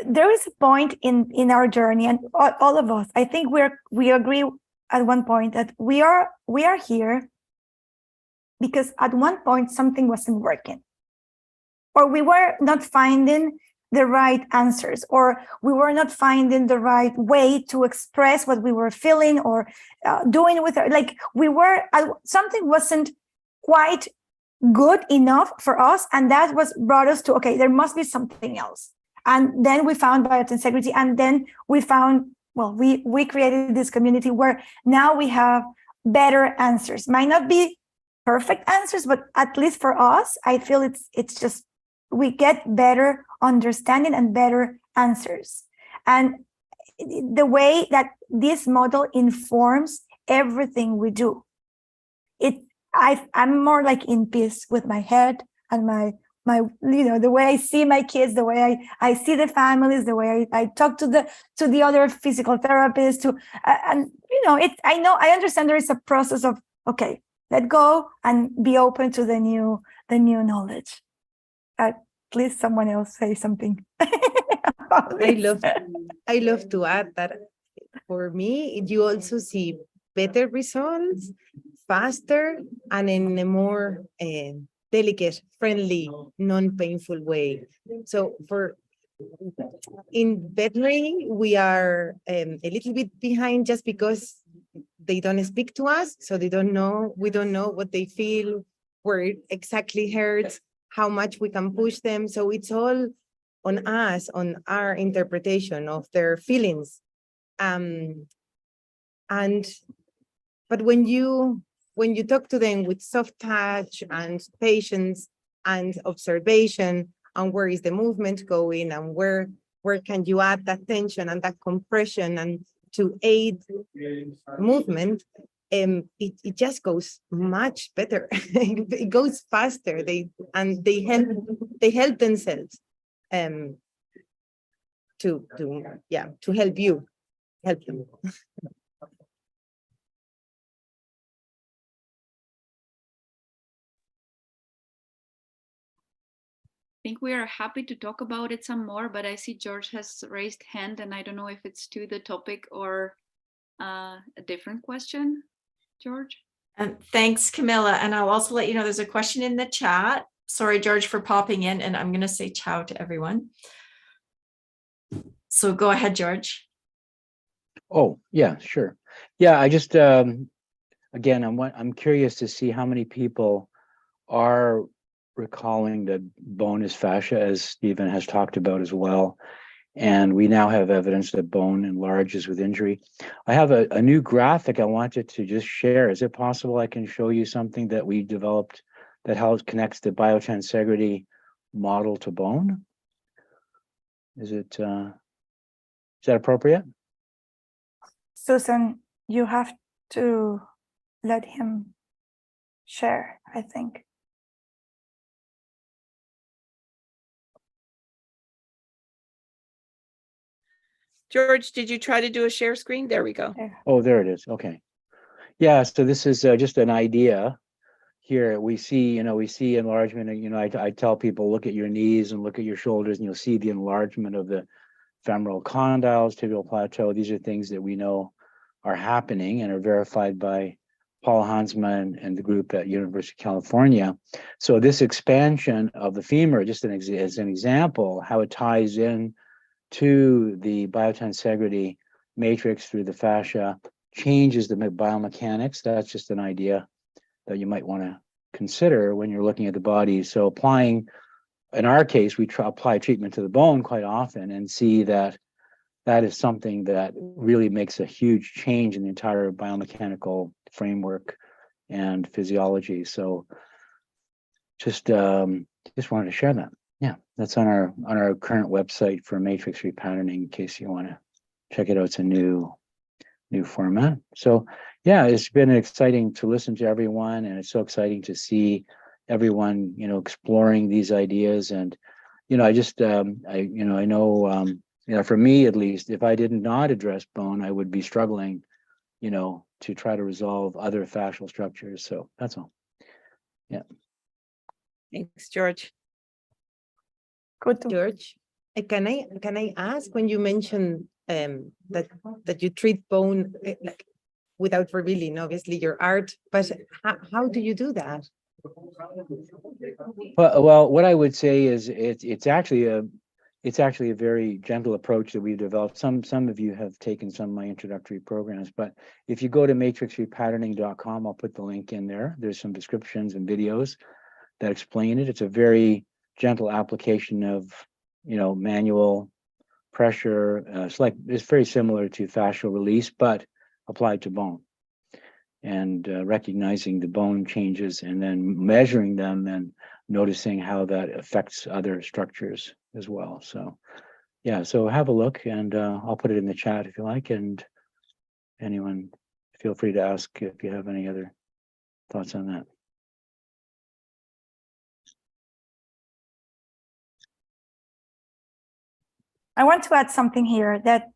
There is a point in our journey, and all of us, I think we agree at one point that we are here because at one point something wasn't working, or we were not finding the right answers, or we were not finding the right way to express what we were feeling or doing with it. Like something wasn't quite good enough for us, and that was brought us to, okay, there must be something else. And then we found Biotensegrity, and then we found, well, we created this community where now we have better answers. Might not be perfect answers, but at least for us, I feel it's just, we get better understanding and better answers. And the way that this model informs everything we do, I'm more like in peace with my head and my the way I see my kids, the way I see the families, the way I talk to the other physical therapists, and I understand there is a process of, okay, let go and be open to the new knowledge. Please, someone else say something. I love to add that for me, you also see better results, faster, and in a more delicate, friendly, non-painful way. So in veterinary, we are a little bit behind just because they don't speak to us, so we don't know what they feel, where it exactly hurts, how much we can push them. So it's all on us, on our interpretation of their feelings. But when you talk to them with soft touch and patience and observation, and where is the movement going, and where can you add that tension and that compression and to aid movement, it just goes much better. It goes faster. They help themselves to help you help them. I think we are happy to talk about it some more, but I see George has raised hand, and I don't know if it's to the topic or a different question. George? Thanks, Kamila. And I'll also let you know there's a question in the chat. Sorry, George, for popping in, and I'm going to say ciao to everyone. So go ahead, George. Oh, yeah, sure. Yeah, I just, again, I'm curious to see how many people are recalling that bone is fascia, as Stephen has talked about as well. And we now have evidence that bone enlarges with injury. I have a new graphic I wanted to just share. Is it possible I can show you something that we developed that connects the biotensegrity model to bone? Is that appropriate? Susan, you have to let him share, I think. George, did you try to do a share screen? There we go. Oh, there it is. Okay. Yeah, so this is just an idea. Here we see enlargement. I tell people, look at your knees and look at your shoulders, and you'll see the enlargement of the femoral condyles, tibial plateau. These are things that we know are happening and are verified by Paul Hansma and the group at University of California. So this expansion of the femur, just as an example, how it ties in to the biotensegrity matrix through the fascia, changes the biomechanics. That's just an idea that you might want to consider when you're looking at the body. So applying, in our case, we apply treatment to the bone quite often and see that that is something that really makes a huge change in the entire biomechanical framework and physiology. So just wanted to share that. Yeah, that's on our current website for matrix repatterning in case you want to check it out. It's a new format. So yeah, it's been exciting to listen to everyone, and it's so exciting to see everyone, exploring these ideas. And I just I know for me at least, if I did not address bone, I would be struggling, to try to resolve other fascial structures. So that's all. Yeah. Thanks, George. Good. George, can I ask, when you mentioned that you treat bone like, without revealing obviously your art, but how do you do that? Well, what I would say is it's actually a very gentle approach that we've developed. Some of you have taken some of my introductory programs, but if you go to matrixrepatterning.com, I'll put the link in there. There's some descriptions and videos that explain it. It's a very gentle application of, manual pressure. It's very similar to fascial release, but applied to bone, and recognizing the bone changes and then measuring them and noticing how that affects other structures as well. So yeah, so have a look, and I'll put it in the chat if you like, and anyone feel free to ask if you have any other thoughts on that. I want to add something here that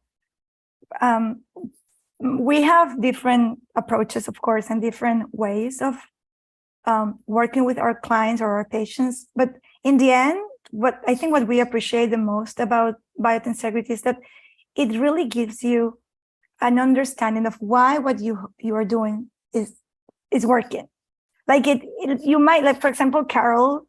we have different approaches, of course, and different ways of working with our clients or our patients. But in the end, what we appreciate the most about biotensegrity is that it really gives you an understanding of why what you are doing is working. Like you might, like, for example, Carol,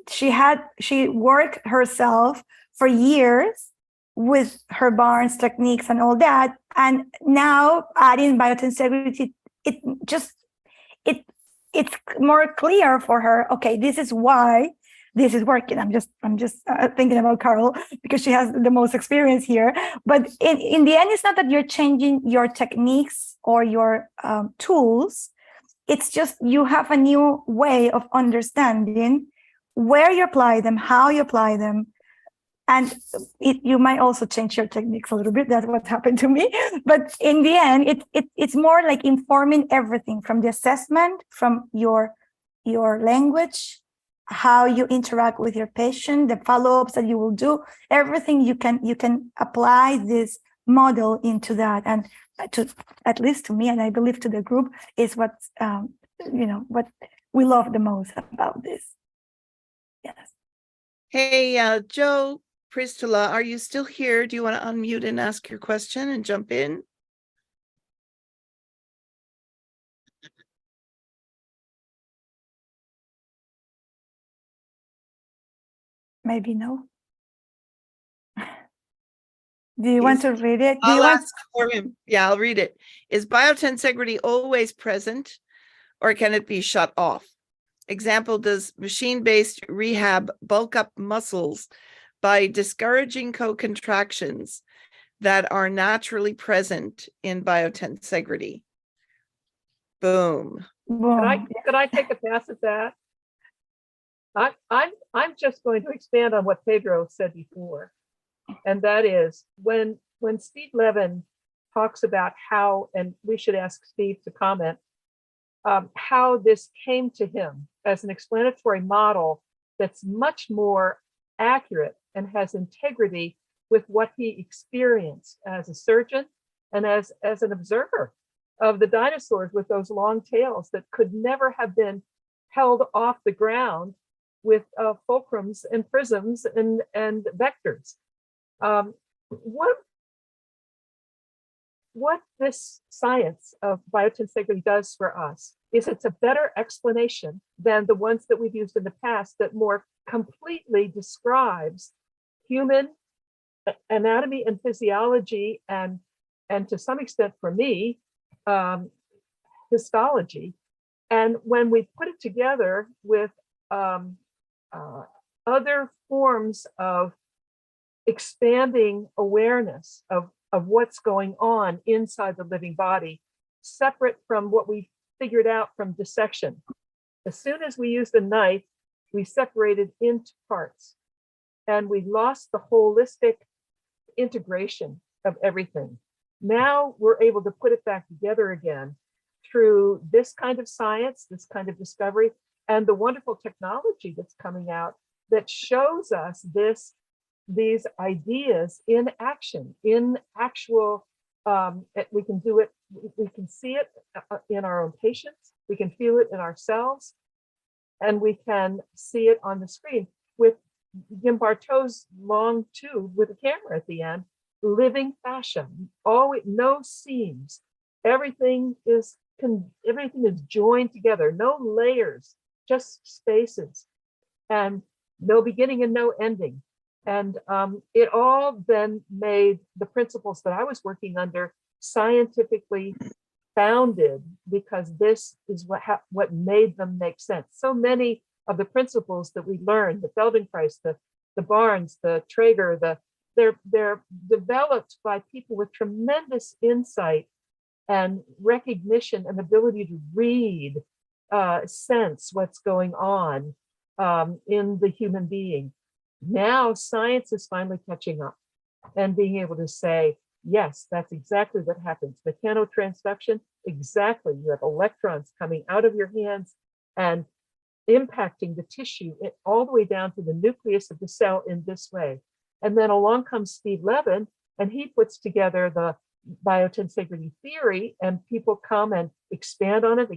she worked herself for years with her Barnes techniques and all that, and now adding biotensegrity, it's more clear for her. Okay, this is why this is working. I'm just thinking about Carol because she has the most experience here. But in the end, it's not that you're changing your techniques or your tools. It's just you have a new way of understanding where you apply them, how you apply them. And you might also change your techniques a little bit. That's what happened to me. But in the end, it's more like informing everything from the assessment, from your language, how you interact with your patient, the follow-ups that you will do, everything you can apply this model into that. And at least to me, and I believe to the group, is what what we love the most about this. Yes. Hey, Joe Pristola, are you still here? Do you want to unmute and ask your question and jump in? Maybe no. Do you want to read it? I'll ask for him. Yeah, I'll read it. Is biotensegrity always present, or can it be shut off? Example, does machine-based rehab bulk up muscles by discouraging co-contractions that are naturally present in biotensegrity? Boom. Could I take a pass at that? I'm just going to expand on what Pedro said before, and that is when Steve Levin talks about how, and we should ask Steve to comment, how this came to him as an explanatory model that's much more accurate and has integrity with what he experienced as a surgeon and as an observer of the dinosaurs with those long tails that could never have been held off the ground with fulcrums and prisms and vectors. What this science of biotensegrity does for us is it's a better explanation than the ones that we've used in the past that more completely describes human anatomy and physiology and to some extent for me, histology. And when we put it together with other forms of expanding awareness of what's going on inside the living body, separate from what we figured out from dissection. As soon as we used a knife we separated into parts, and we lost the holistic integration of everything. Now we're able to put it back together again through this kind of science, this kind of discovery, and the wonderful technology that's coming out that shows us these ideas in action, in actual, we can do it, we can see it in our own patients, we can feel it in ourselves, and we can see it on the screen with Gimbarto's long tube with a camera at the end, living fashion, always no seams, everything is joined together, no layers, just spaces, and no beginning and no ending. And it all then made the principles that I was working under scientifically founded, because this is what made them make sense. So many of the principles that we learned, the Feldenkrais, the Barnes, the Traeger, they're developed by people with tremendous insight and recognition and ability to read, sense what's going on in the human being. Now science is finally catching up and being able to say, yes, that's exactly what happens. Mechanotransduction, exactly. You have electrons coming out of your hands and impacting the tissue all the way down to the nucleus of the cell in this way. And then along comes Steve Levin, and he puts together the biotensegrity theory, and people come and expand on it,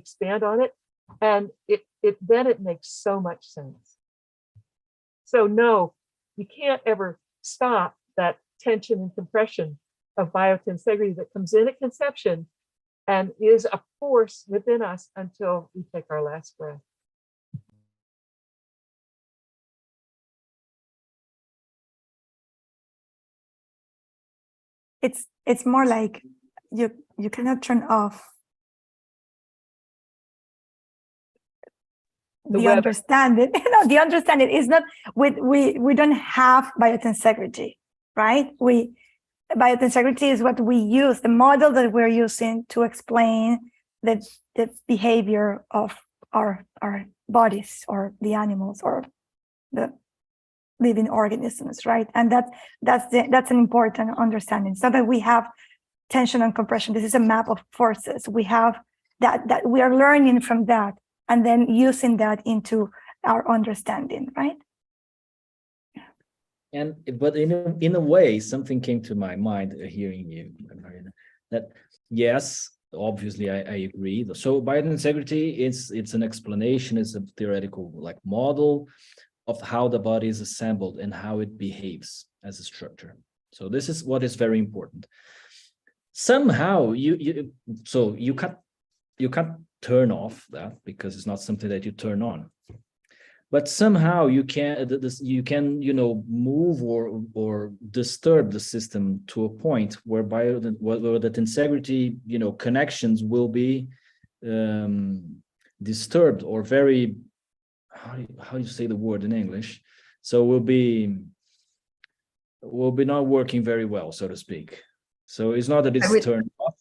and it makes so much sense. So no, you can't ever stop that tension and compression of biotensegrity that comes in at conception and is a force within us until we take our last breath. It's more like you cannot turn off the understanding. No, the understanding is not we don't have biotensegrity, right? Biotensegrity is what we use, the model that we're using to explain the behavior of our bodies or the animals or the living organisms, right? And that's an important understanding. So that we have tension and compression. This is a map of forces. We have that we are learning from that and then using that into our understanding, right? But in a way, something came to my mind hearing you, Mariana, that yes, obviously I agree. So biotensegrity it's an explanation, it's a theoretical like model of how the body is assembled and how it behaves as a structure. So this is what is very important. Somehow you can't turn off that because it's not something that you turn on. But somehow you can move or disturb the system to a point where the tensegrity connections will be disturbed or very how do you say the word in English? So will be not working very well, so to speak. So it's not that it's turned off.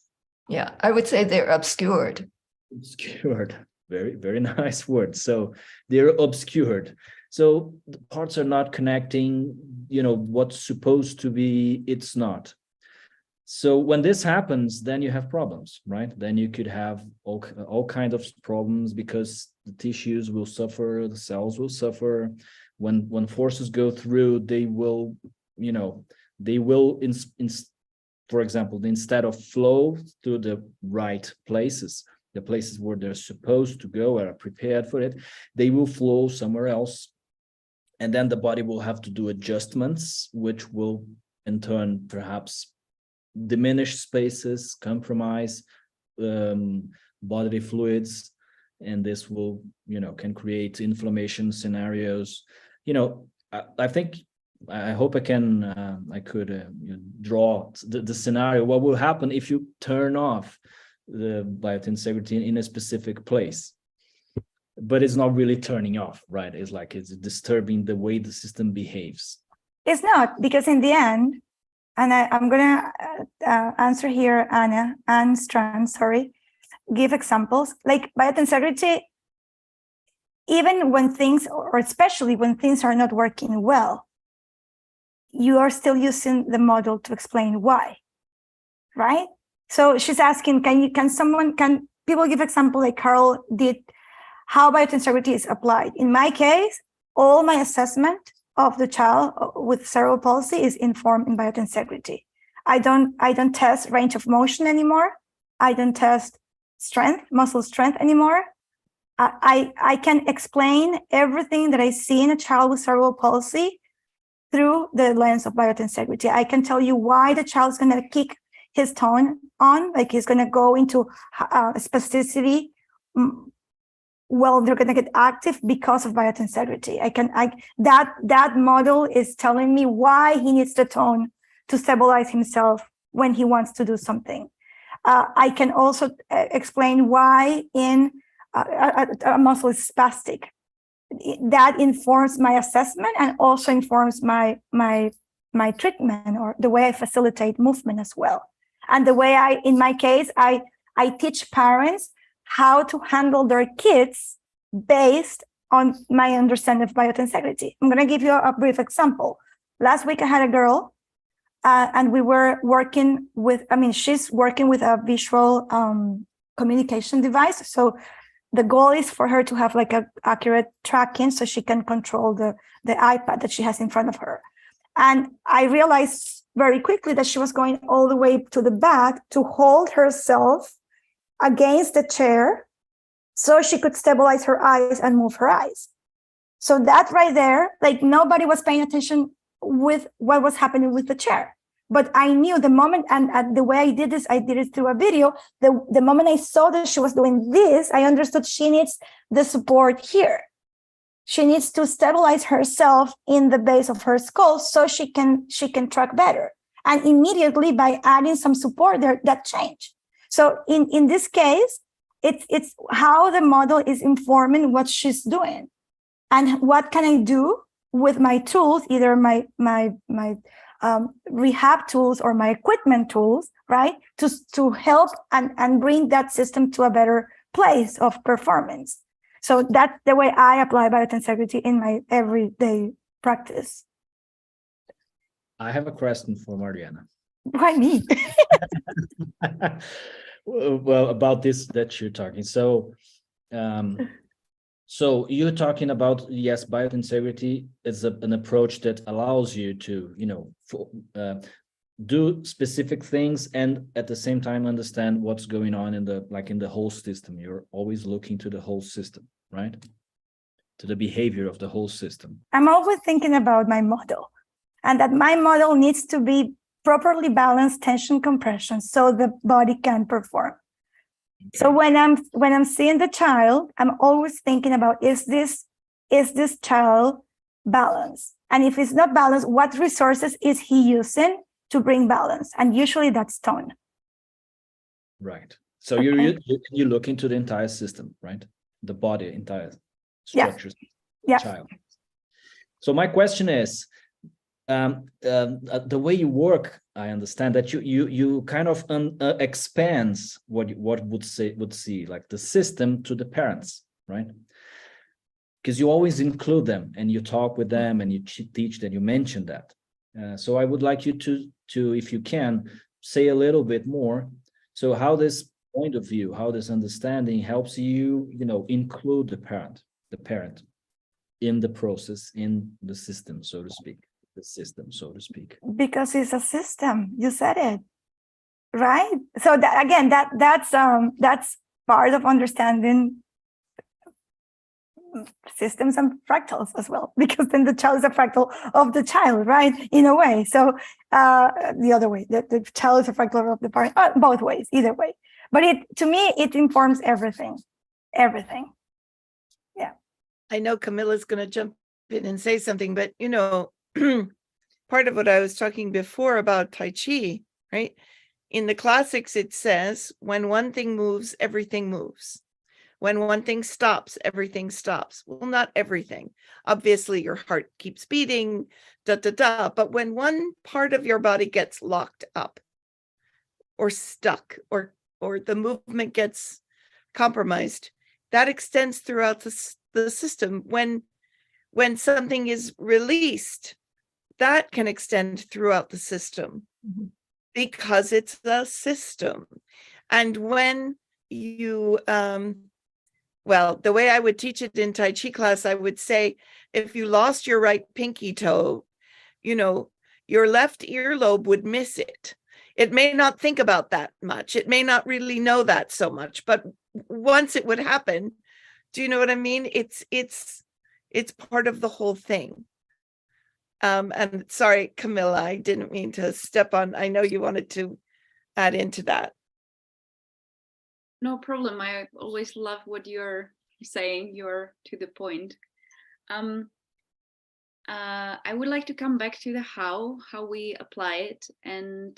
Yeah, I would say they're obscured. Obscured. Very, very nice word. So they're obscured. So the parts are not connecting, what's supposed to be, it's not. So when this happens, then you have problems, right? Then you could have all kinds of problems because the tissues will suffer, the cells will suffer. When forces go through, they will, for example, instead of flow through the right places, the places where they're supposed to go or are prepared for it, they will flow somewhere else. And then the body will have to do adjustments, which will in turn perhaps diminish spaces, compromise bodily fluids, and this will, can create inflammation scenarios. I hope I could draw the scenario. What will happen if you turn off the biotensegrity in a specific place? But it's not really turning off, right? It's like it's disturbing the way the system behaves. It's not, because in the end, and I'm going to answer here, Anne Strand, sorry, give examples. Like biotensegrity even when things, or especially when things are not working well, you are still using the model to explain why, right? So she's asking, can people give example like Carl did, how biotensegrity is applied? In my case, all my assessment of the child with cerebral palsy is informed in biotensegrity. I don't test range of motion anymore. I don't test strength, muscle strength anymore. I can explain everything that I see in a child with cerebral palsy through the lens of biotensegrity. I can tell you why the child's going to kick his tone on, like he's going to go into spasticity. Well, they're going to get active because of biotensegrity. That model is telling me why he needs the tone to stabilize himself when he wants to do something. I can also explain why in a muscle is spastic. That informs my assessment and also informs my treatment or the way I facilitate movement as well. And the way in my case, I teach parents how to handle their kids based on my understanding of biotensegrity. I'm going to give you a brief example. Last week, I had a girl, and we were working with, she's working with a visual communication device. So the goal is for her to have like a accurate tracking so she can control the iPad that she has in front of her. And I realized very quickly that she was going all the way to the back to hold herself against the chair so she could stabilize her eyes and move her eyes. So that right there, like nobody was paying attention with what was happening with the chair. But I knew the moment, and the way I did it through a video, the moment I saw that she was doing this, I understood she needs the support here. She needs to stabilize herself in the base of her skull so she can track better. And immediately by adding some support there, that changed. So in this case, it's how the model is informing what she's doing. And what can I do with my tools, either my rehab tools or my equipment tools, right? To help and bring that system to a better place of performance. So that's the way I apply biotensegrity in my everyday practice. I have a question for Mariana. Why me? Well, about this that you're talking. So you're talking about, yes, biotensegrity is an approach that allows you to, do specific things and at the same time understand what's going on in the whole system. You're always looking to the whole system, right? To the behavior of the whole system. I'm always thinking about my model, and that my model needs to be properly balanced tension compression so the body can perform. Okay. So when I'm seeing the child, I'm always thinking about, is this child balanced? And if it's not balanced, what resources is he using to bring balance? And usually that's tone. Right. So okay. you look into the entire system, right? The body, entire structures, yeah. Child. So my question is, the way you work, I understand that you kind of expands what would see like the system to the parents, right? Because you always include them and you talk with them and you teach them. You mentioned that. So I would like you to, if you can, say a little bit more. So how this point of view, how this understanding helps you, include the parent in the process, in the system, so to speak. The system, so to speak. Because it's a system. You said it, right? So that's part of understanding systems and fractals as well, because then the child is a fractal of the child, right? In a way. So the other way, the child is a fractal of the parent, both ways, either way. But to me, it informs everything. Yeah. I know Camila's going to jump in and say something, but part of what I was talking before about Tai Chi, right? In the classics, it says, when one thing moves, everything moves. When one thing stops, everything stops. Well, not everything. Obviously, your heart keeps beating, but when one part of your body gets locked up or stuck or the movement gets compromised, that extends throughout the system. When something is released, that can extend throughout the system because it's the system. And when you, well, the way I would teach it in Tai Chi class, I would say, if you lost your right pinky toe, you know, your left earlobe would miss it. It may not think about that much. It may not really know that so much, but once it would happen, do you know what I mean? It's part of the whole thing. And sorry, Kamila, I didn't mean to step on. I know you wanted to add into that. No problem. I always love what you're saying. You're to the point. I would like to come back to the how we apply it, and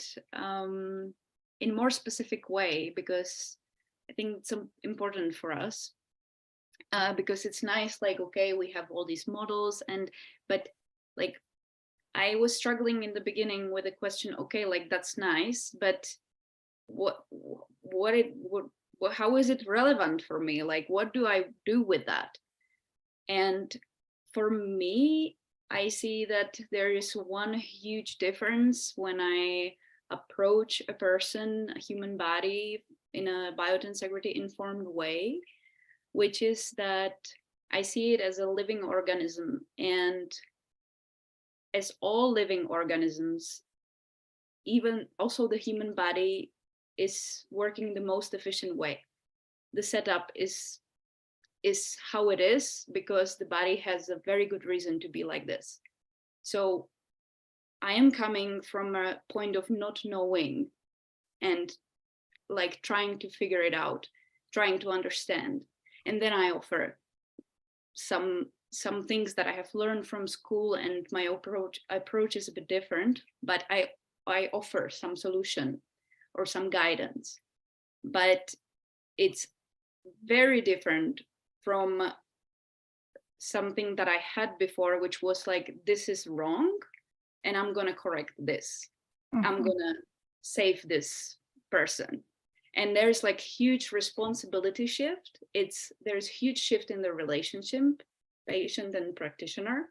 in more specific way, because I think it's important for us. Because it's nice, like, okay, we have all these models, but like, I was struggling in the beginning with the question, okay, like, that's nice, but how is it relevant for me? Like, what do I do with that? And for me, I see that there is one huge difference when I approach a person, a human body, in a biotensegrity informed way, which is that I see it as a living organism, and as all living organisms, even also the human body is working the most efficient way. The setup is how it is because the body has a very good reason to be like this. So I am coming from a point of not knowing and like trying to figure it out, trying to understand. And then I offer some things that I have learned from school, and my approach is a bit different, but I offer some solution or some guidance. But it's very different from something that I had before, which was like, this is wrong, and I'm gonna correct this. I'm gonna save this person. And there's like huge responsibility shift. There's huge shift in the relationship, patient and practitioner.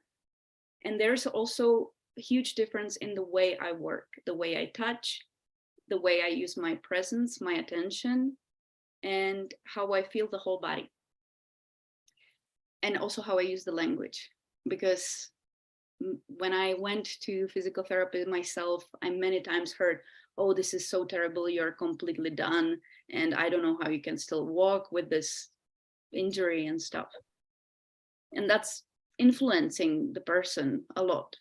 And there's also a huge difference in the way I work, the way I touch, the way I use my presence, my attention, and how I feel the whole body. And also how I use the language. Because when I went to physical therapy myself, I many times heard, oh, this is so terrible, you're completely done, and I don't know how you can still walk with this injury and stuff. And that's influencing the person a lot.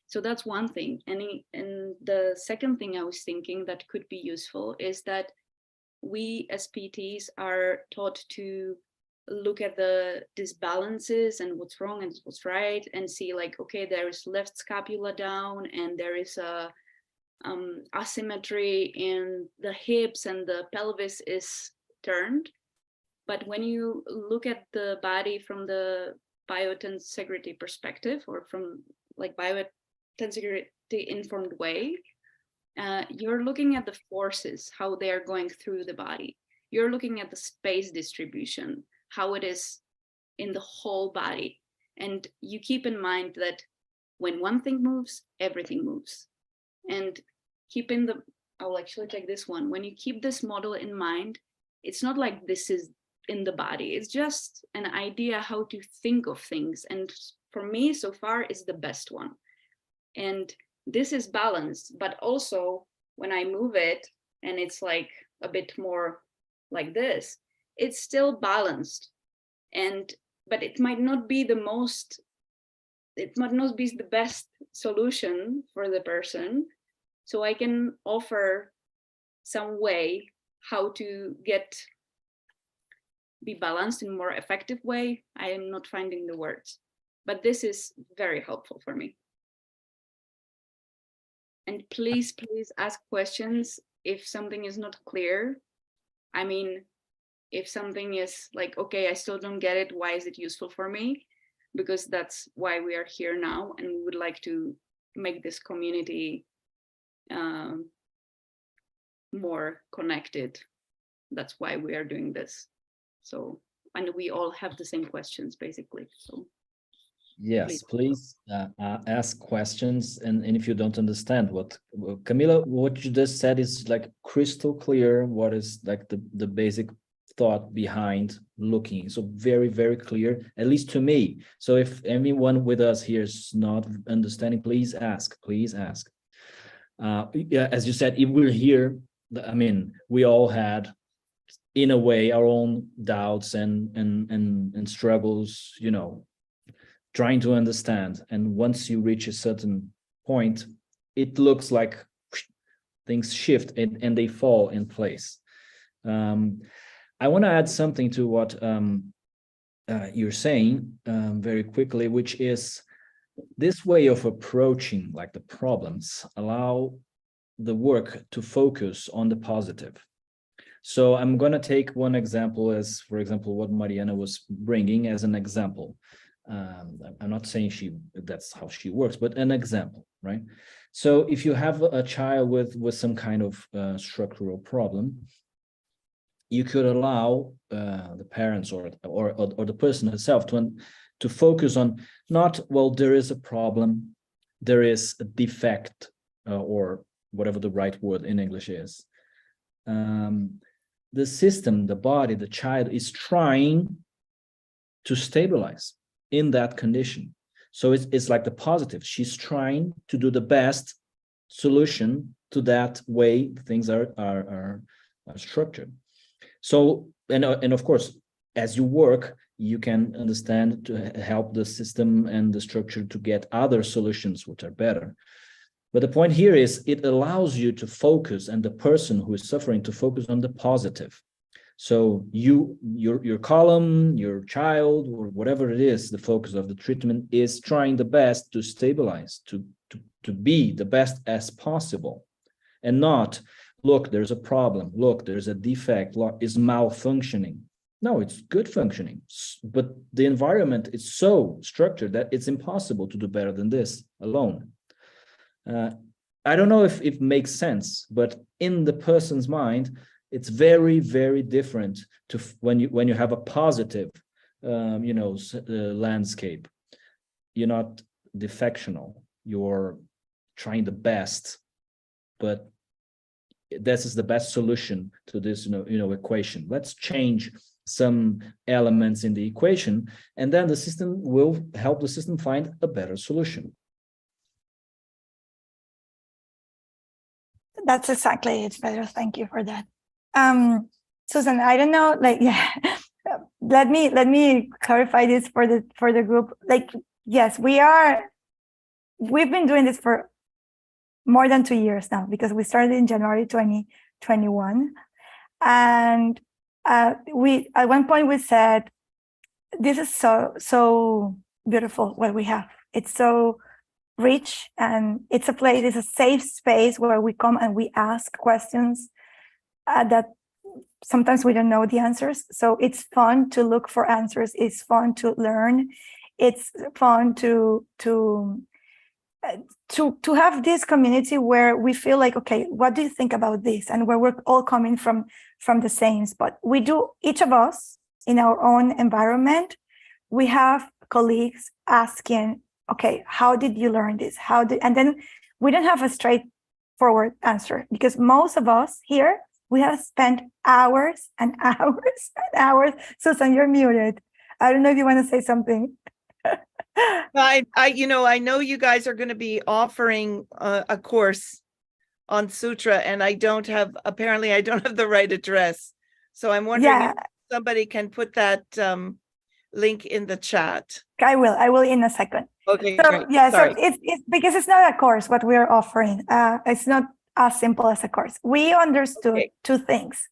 So that's one thing. And the second thing I was thinking that could be useful is that we as PTs are taught to look at the disbalances and what's wrong and what's right, and see like, okay, there is left scapula down, and there is a asymmetry in the hips, and the pelvis is turned. But when you look at the body from the biotensegrity perspective, or from like biotensegrity informed way, you're looking at the forces, how they are going through the body. You're looking at the space distribution, how it is in the whole body. And you keep in mind that when one thing moves, everything moves. And I'll actually take this one. When you keep this model in mind, it's not like this is in the body. It's just an idea how to think of things. And for me, so far, it's the best one. And this is balanced, but also when I move it and it's like a bit more like this, it's still balanced. But it might not be the best solution for the person. So I can offer some way how to be balanced in a more effective way. I am not finding the words, but this is very helpful for me. And please ask questions if something is not clear. I mean, if something is like, okay, I still don't get it, why is it useful for me? Because that's why we are here now, and we would like to make this community more connected. That's why we are doing this. So and we all have the same questions basically. So Yes, please ask questions. And if you don't understand Kamila, what you just said is like crystal clear. What is like the basic thought behind looking. So very, very clear, at least to me. So if anyone with us here is not understanding, please ask, please ask. Yeah, as you said, if we're here, I mean, we all had, in a way, our own doubts and struggles, you know, trying to understand. And once you reach a certain point, it looks like things shift and they fall in place. I want to add something to what you're saying very quickly, which is this way of approaching like the problems allow the work to focus on the positive. So I'm going to take one example as, for example, what Mariana was bringing as an example. I'm not saying that's how she works, but an example, right? So if you have a child with some kind of structural problem, you could allow the parents or the person herself to focus on not, well, there is a problem, there is a defect, or whatever the right word in English is. The system, the body, the child is trying to stabilize in that condition. So it's like the positive. She's trying to do the best solution to that way things are structured. So, and of course, as you work, you can understand to help the system and the structure to get other solutions which are better. But the point here is it allows you to focus, and the person who is suffering to focus on the positive. So your column, your child, or whatever it is, the focus of the treatment is trying the best to stabilize, to be the best as possible, and not, look, there's a problem, look, there's a defect, look, is malfunctioning. No, it's good functioning, but the environment is so structured that it's impossible to do better than this alone. I don't know if it makes sense, but in the person's mind, it's very, very different to when you have a positive, landscape. You're not defectional. You're trying the best, but this is the best solution to this, equation. Let's change some elements in the equation, and then the system will help the system find a better solution. That's exactly it, Pedro. Thank you for that. Susan, I don't know, let me clarify this for the group. Yes, we've been doing this for more than 2 years now, because we started in January 2021. And we, at one point we said, this is so beautiful what we have. It's so rich, and it's a safe space where we come and we ask questions that sometimes we don't know the answers. So it's fun to look for answers. It's fun to learn. It's fun to have this community where we feel like, okay, what do you think about this? And where we're all coming from the same spot. We do, each of us in our own environment, we have colleagues asking, okay, how did you learn this? And then we don't have a straightforward answer, because most of us here, we have spent hours and hours and hours. Susan, you're muted. I don't know if you want to say something. I know you guys are going to be offering a course on Sutra, and I don't have the right address. So I'm wondering if somebody can put that link in the chat. I will in a second. Okay, so, great. Yeah, Sorry. so it's because it's not a course what we're offering. It's not as simple as a course. We understood two things.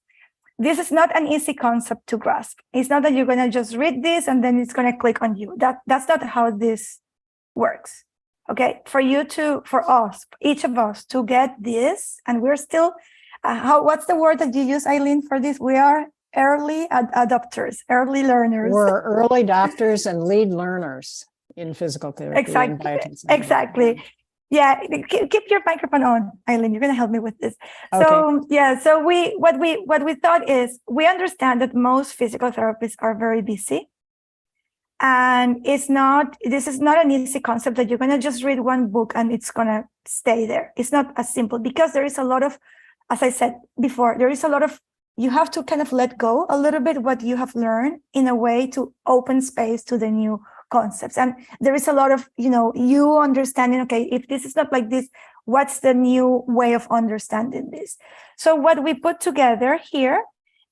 This is not an easy concept to grasp. It's not that you're going to just read this and then it's going to click on you. That's not how this works. Okay, for us, each of us to get this, and we're still, what's the word that you use, Eileen, for this? We are early adopters, early learners. We're early adopters and lead learners in physical therapy. Exactly. Yeah, keep your microphone on, Eileen. You're gonna help me with this. Okay. So yeah, so what we thought is we understand that most physical therapists are very busy. And this is not an easy concept that you're gonna just read one book and it's gonna stay there. It's not as simple because there is a lot of, as I said before, you have to kind of let go a little bit what you have learned in a way to open space to the new concepts. And there is a lot of, you understanding, okay, if this is not like this, what's the new way of understanding this? So what we put together here,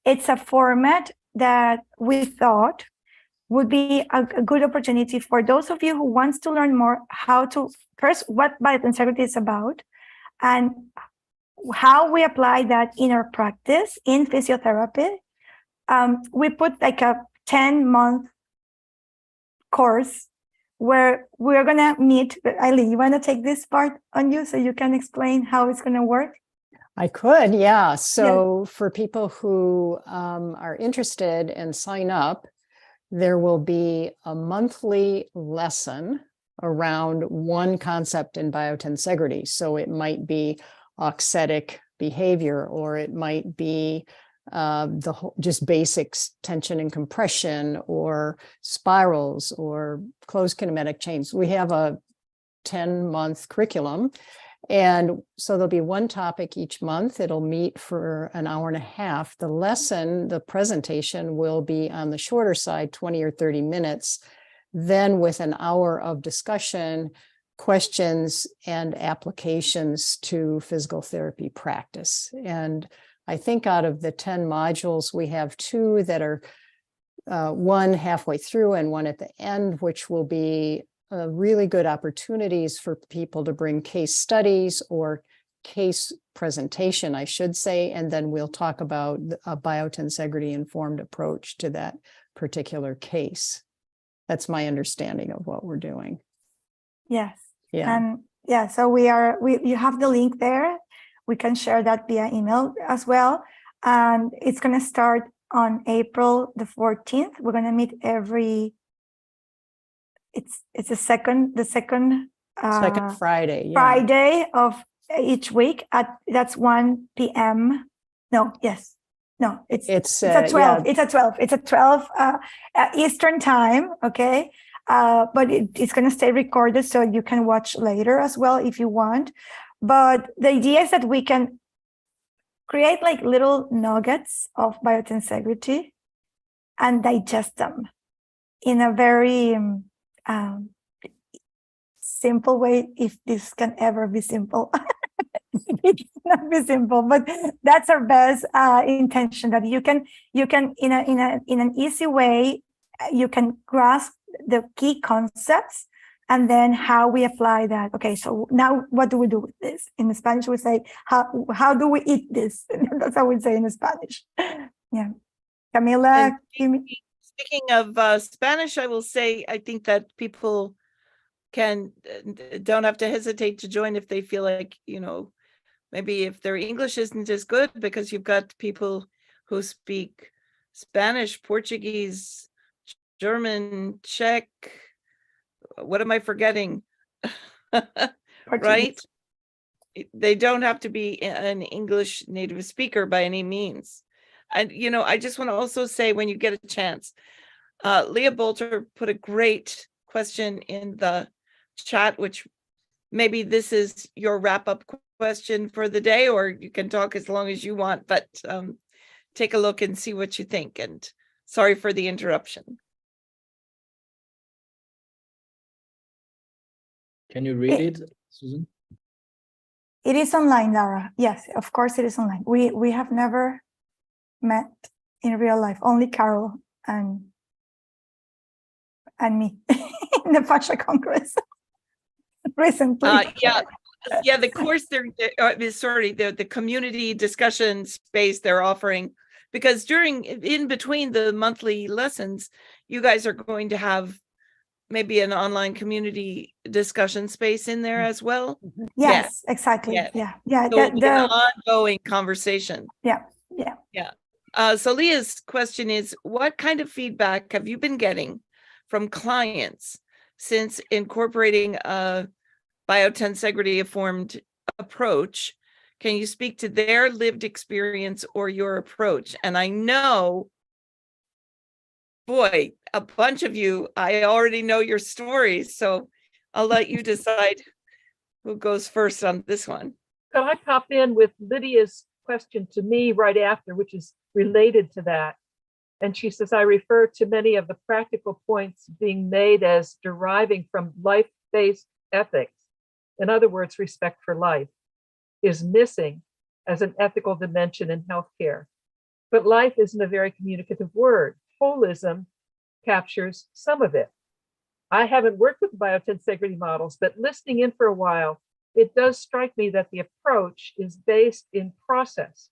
it's a format that we thought would be a good opportunity for those of you who wants to learn more first, what biotensegrity is about and how we apply that in our practice in physiotherapy. We put like a 10-month course where we're gonna meet. Eileen, you wanna take this part on you so you can explain how it's gonna work? I could, yeah. So for people who are interested and sign up, there will be a monthly lesson around one concept in biotensegrity. So it might be auxetic behavior, or it might be just basics, tension and compression, or spirals, or closed kinematic chains. We have a 10-month curriculum. And so there'll be one topic each month. It'll meet for an hour and a half. The lesson, the presentation will be on the shorter side, 20 or 30 minutes, then with an hour of discussion, questions, and applications to physical therapy practice. And I think out of the 10 modules, we have 2 that are one halfway through and one at the end, which will be really good opportunities for people to bring case studies or case presentation, I should say, and then we'll talk about a biotensegrity informed approach to that particular case. That's my understanding of what we're doing. Yes. Yeah. And yeah, so you have the link there. We can share that via email as well. And it's going to start on April the 14th. We're going to meet it's the second Friday. Yeah. Friday of each week that's 1 p.m. No, yes. No, it's at 12. Yeah. It's at 12 Eastern time, okay? But it's going to stay recorded so you can watch later as well if you want. But the idea is that we can create like little nuggets of biotensegrity and digest them in a very simple way, if this can ever be simple. It cannot be simple, but that's our best intention, that you can in an easy way, you can grasp the key concepts and then how we apply that. Okay, so now what do we do with this? In Spanish, we say, how do we eat this? That's how we say in Spanish. Yeah. Kamila, Speaking of Spanish, I will say, I think that people don't have to hesitate to join if they feel like, maybe if their English isn't as good, because you've got people who speak Spanish, Portuguese, German, Czech. What am I forgetting? Right? They don't have to be an English native speaker by any means. And, I just want to also say, when you get a chance, Leah Bolter put a great question in the chat, which maybe this is your wrap-up question for the day, or you can talk as long as you want, but take a look and see what you think. And sorry for the interruption. Can you read it, Susan? It is online, Lara. Yes, of course it is online. We have never met in real life, only Carol and me in the Fascia Congress recently. Yeah, the course the community discussion space they're offering, because in between the monthly lessons, you guys are going to have maybe an online community discussion space in there as well. Yes, exactly. Yeah. So it'll be an ongoing conversation. Yeah. So Leah's question is, what kind of feedback have you been getting from clients since incorporating a biotensegrity informed approach. Can you speak to their lived experience or your approach? And I know, boy, a bunch of you, I already know your stories, so I'll let you decide who goes first on this one. Could I pop in with Lydia's question to me right after, which is related to that? And she says, I refer to many of the practical points being made as deriving from life-based ethics. In other words, respect for life is missing as an ethical dimension in healthcare. But life isn't a very communicative word. Holism captures some of it. I haven't worked with biotensegrity models, but listening in for a while, it does strike me that the approach is based in process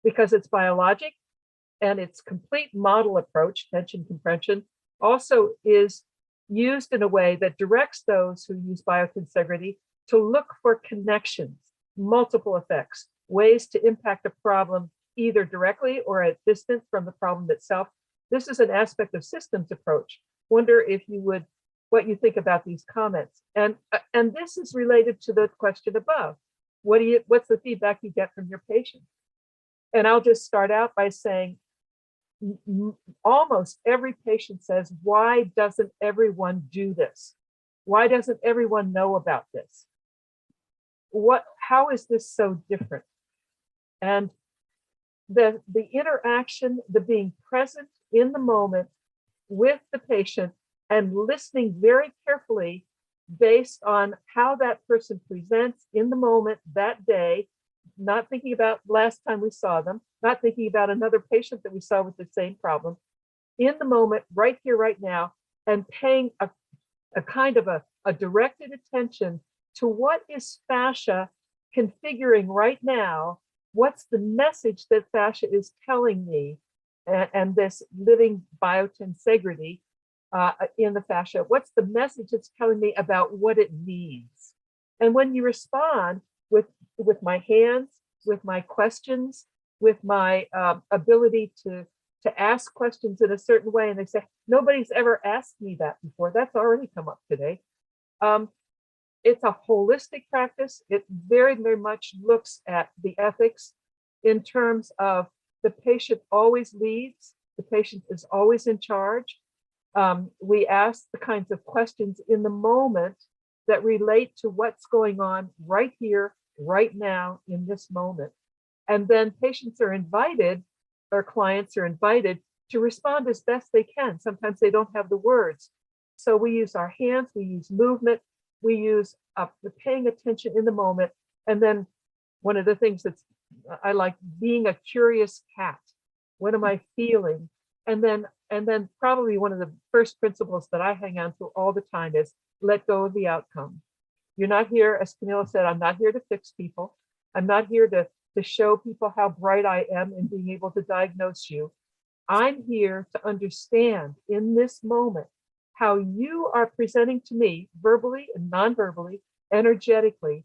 because it's biologic and its complete model approach, tension compression, also is used in a way that directs those who use biotensegrity to look for connections, multiple effects, ways to impact a problem either directly or at distance from the problem itself. This is an aspect of systems approach. Wonder if you would, what you think about these comments. And this is related to the question above. What's the feedback you get from your patients? And I'll just start out by saying, almost every patient says, why doesn't everyone do this? Why doesn't everyone know about this? How is this so different? And the interaction, the being present in the moment with the patient and listening very carefully based on how that person presents in the moment that day, not thinking about last time we saw them, not thinking about another patient that we saw with the same problem, in the moment, right here, right now, and paying a kind of a directed attention to what is fascia configuring right now, what's the message that fascia is telling me, and this living biotensegrity in the fascia, what's the message it's telling me about what it needs? And when you respond with my hands, with my questions, with my ability to ask questions in a certain way, and they say, nobody's ever asked me that before, that's already come up today. It's a holistic practice. It very, very much looks at the ethics in terms of the patient always leads, the patient is always in charge. We ask the kinds of questions in the moment that relate to what's going on right here, right now, in this moment. And then patients are invited, or clients are invited to respond as best they can. Sometimes they don't have the words. So we use our hands, we use movement, we use the paying attention in the moment. And then one of the things that's, I like being a curious cat. What am I feeling? And then probably one of the first principles that I hang on to all the time is let go of the outcome. You're not here, as Camila said, I'm not here to fix people. I'm not here to show people how bright I am in being able to diagnose you. I'm here to understand in this moment how you are presenting to me verbally and non-verbally, energetically,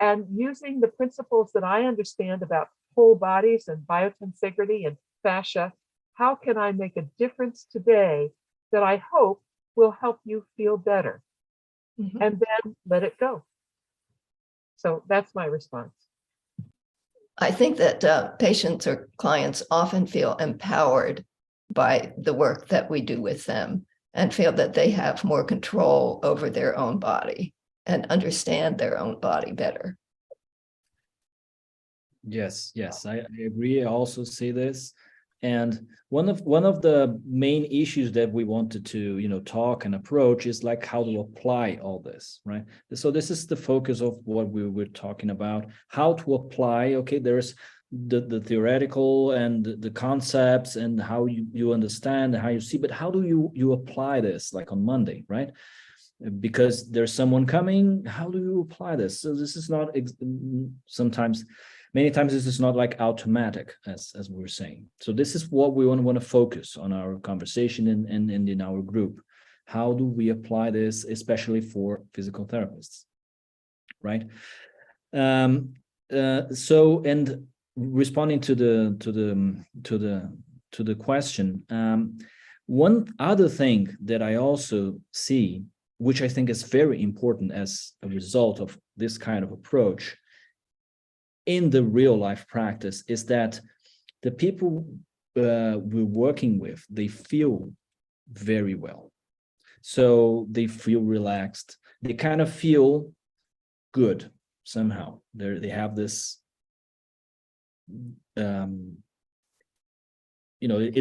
and using the principles that I understand about whole bodies and biotensegrity and fascia. How can I make a difference today that I hope will help you feel better? Mm-hmm. And then let it go. So that's my response. I think that patients or clients often feel empowered by the work that we do with them and feel that they have more control over their own body and understand their own body better. Yes, I agree. I also see this. And one of the main issues that we wanted to, talk and approach is like how to apply all this, right? So this is the focus of what we were talking about, how to apply. Okay, there's the theoretical and the concepts and how you understand and how you see, but how do you apply this like on Monday, right? Because there's someone coming, how do you apply this? So this is not many times this is not like automatic, as we were saying. So this is what we want to focus on our conversation and in our group. How do we apply this, especially for physical therapists, right? So, and responding to the question, one other thing that I also see which I think is very important as a result of this kind of approach in the real life practice, is that the people we're working with, they feel very well. So they feel relaxed. They kind of feel good somehow. They have this, it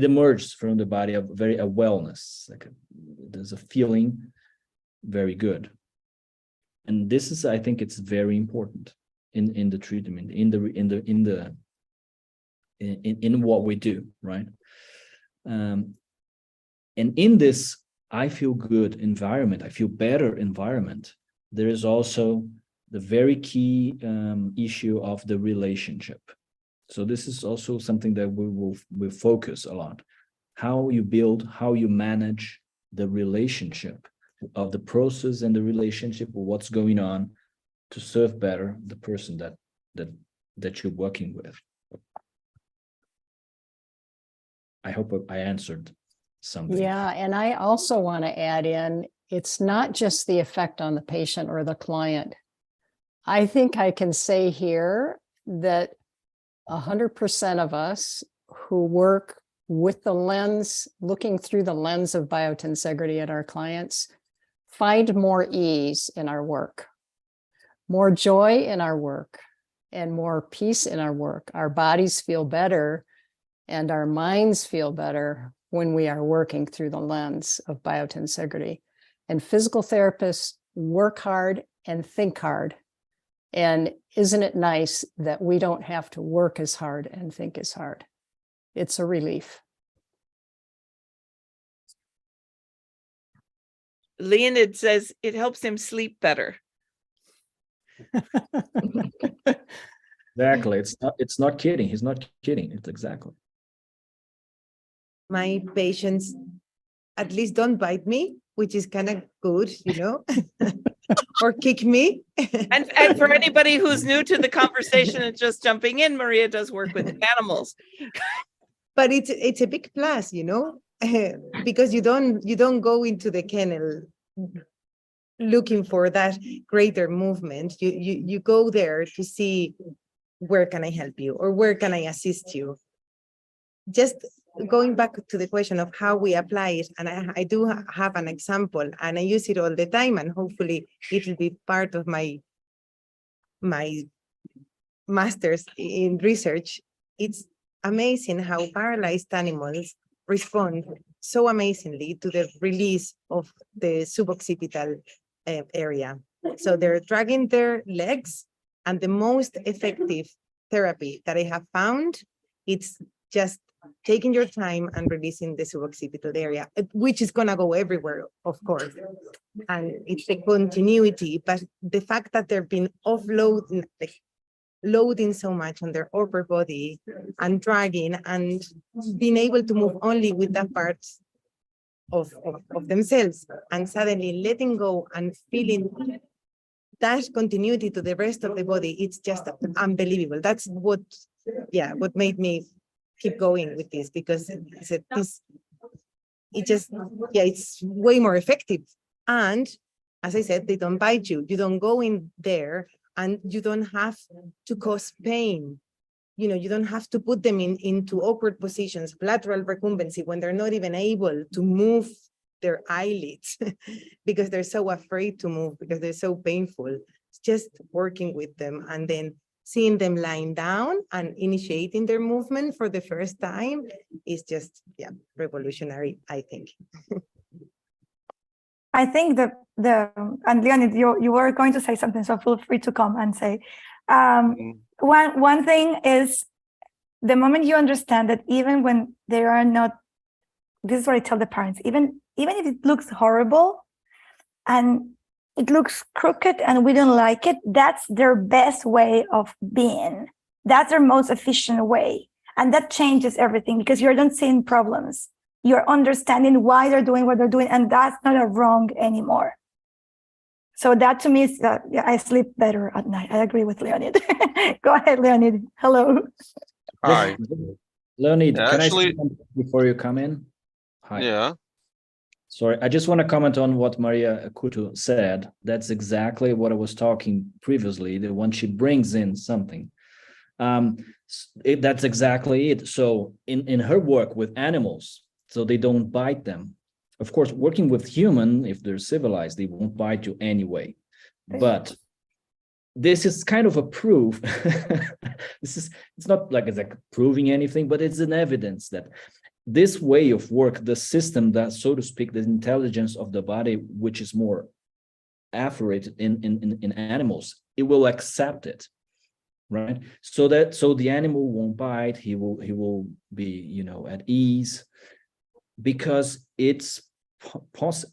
emerges from the body of a wellness. There's a feeling very good, and this is, I think, it's very important in the treatment, in what we do, right? And in this I feel good environment, I feel better environment, there is also the very key issue of the relationship. So this is also something that we focus a lot. How you build, how you manage the relationship of the process and the relationship with what's going on to serve better the person that you're working with. I hope I answered something. Yeah, and I also want to add in, it's not just the effect on the patient or the client. I think I can say here that 100% of us who work with the lens, looking through the lens of biotensegrity at our clients, find more ease in our work, more joy in our work, and more peace in our work. Our bodies feel better and our minds feel better when we are working through the lens of biotensegrity. And physical therapists work hard and think hard. And isn't it nice that we don't have to work as hard and think as hard? It's a relief. Leonid says it helps him sleep better. Exactly. It's not kidding. He's not kidding. It's exactly. My patients at least don't bite me, which is kind of good, or kick me. And for anybody who's new to the conversation and just jumping in, Maria does work with animals. But it's a big plus, because you don't go into the kennel looking for that greater movement. You go there to see, where can I help you or where can I assist you? Just going back to the question of how we apply it, and I do have an example, and I use it all the time, and hopefully it will be part of my master's in research. It's amazing how paralyzed animals respond so amazingly to the release of the suboccipital area. So they're dragging their legs, and the most effective therapy that I have found, it's just taking your time and releasing the suboccipital area, which is going to go everywhere, of course. And it's the continuity, but the fact that they've been offloading, loading so much on their upper body and dragging and being able to move only with that part of themselves, and suddenly letting go and feeling that continuity to the rest of the body, it's just unbelievable. That's what made me keep going with this, because it's way more effective. And as I said, they don't bite you. You don't go in there and you don't have to cause pain. You don't have to put them into awkward positions, lateral recumbency, when they're not even able to move their eyelids because they're so afraid to move, because they're so painful. It's just working with them and then seeing them lying down and initiating their movement for the first time is just, revolutionary, I think. I think and Leonid, you were going to say something, so feel free to come and say. One thing is, the moment you understand that even when they are not, this is what I tell the parents, even if it looks horrible and it looks crooked and we don't like it, that's their best way of being. That's their most efficient way. And that changes everything, because you're not seeing problems. You're understanding why they're doing what they're doing, and that's not a wrong anymore. So that to me is that I sleep better at night. I agree with Leonid. Go ahead, Leonid. Hello. Hi. Leonid, can I Actually, say something before you come in? Hi. yeah. Sorry, I just want to comment on what Maria Koto said. That's exactly what I was talking previously, that when she brings in something. That's exactly it. So in her work with animals, so they don't bite them. Of course, working with human, if they're civilized, they won't bite you anyway. But this is kind of a proof. It's not like it's like proving anything, but it's an evidence that this way of work, the system that, so to speak, the intelligence of the body, which is more affluent in animals, it will accept it, right? So the animal won't bite. He will be, at ease, because it's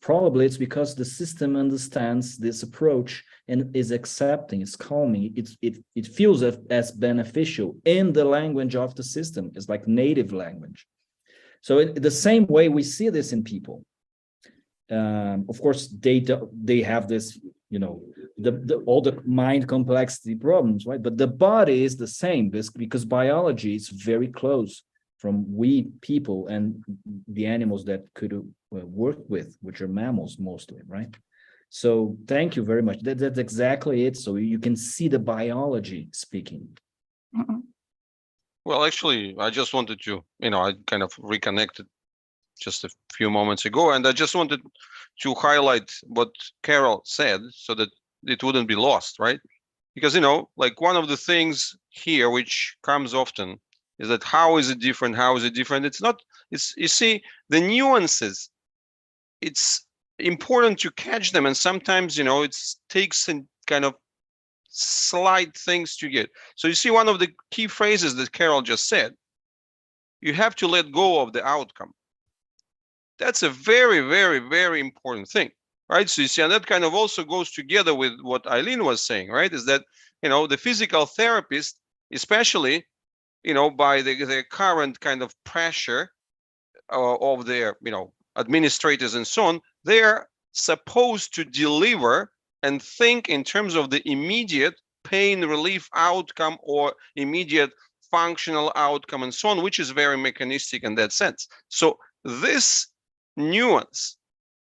probably it's because the system understands this approach and is accepting, it's calming, it feels as beneficial in the language of the system. It's like native language. So the same way we see this in people. Of course, they have this, all the mind complexity problems, right? But the body is the same, because biology is very close from we people and the animals that could work with, which are mammals mostly, right? So thank you very much. That's exactly it. So you can see the biology speaking. Well, actually, I just wanted to, I kind of reconnected just a few moments ago, and I just wanted to highlight what Carol said so that it wouldn't be lost, right? Because, like one of the things here which comes often is that how is it different? How is it different? You see, the nuances, it's important to catch them. And sometimes, it takes a kind of slight things to get. So you see, one of the key phrases that Carol just said, you have to let go of the outcome. That's a very, very, very important thing, right? So you see, and that kind of also goes together with what Eileen was saying, right? Is that, the physical therapist, especially, by the current kind of pressure of their, administrators and so on, they're supposed to deliver and think in terms of the immediate pain relief outcome or immediate functional outcome and so on, which is very mechanistic in that sense. So this nuance,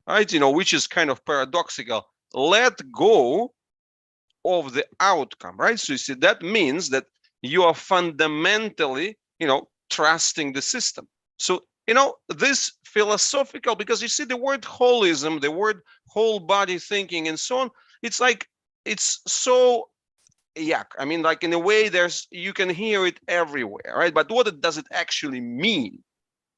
right, which is kind of paradoxical, let go of the outcome, right? So you see, that means that you are fundamentally, trusting the system. So, this philosophical, because you see the word holism, the word whole body thinking and so on, it's like, it's so yuck. I mean, like in a way you can hear it everywhere, right? But what does it actually mean?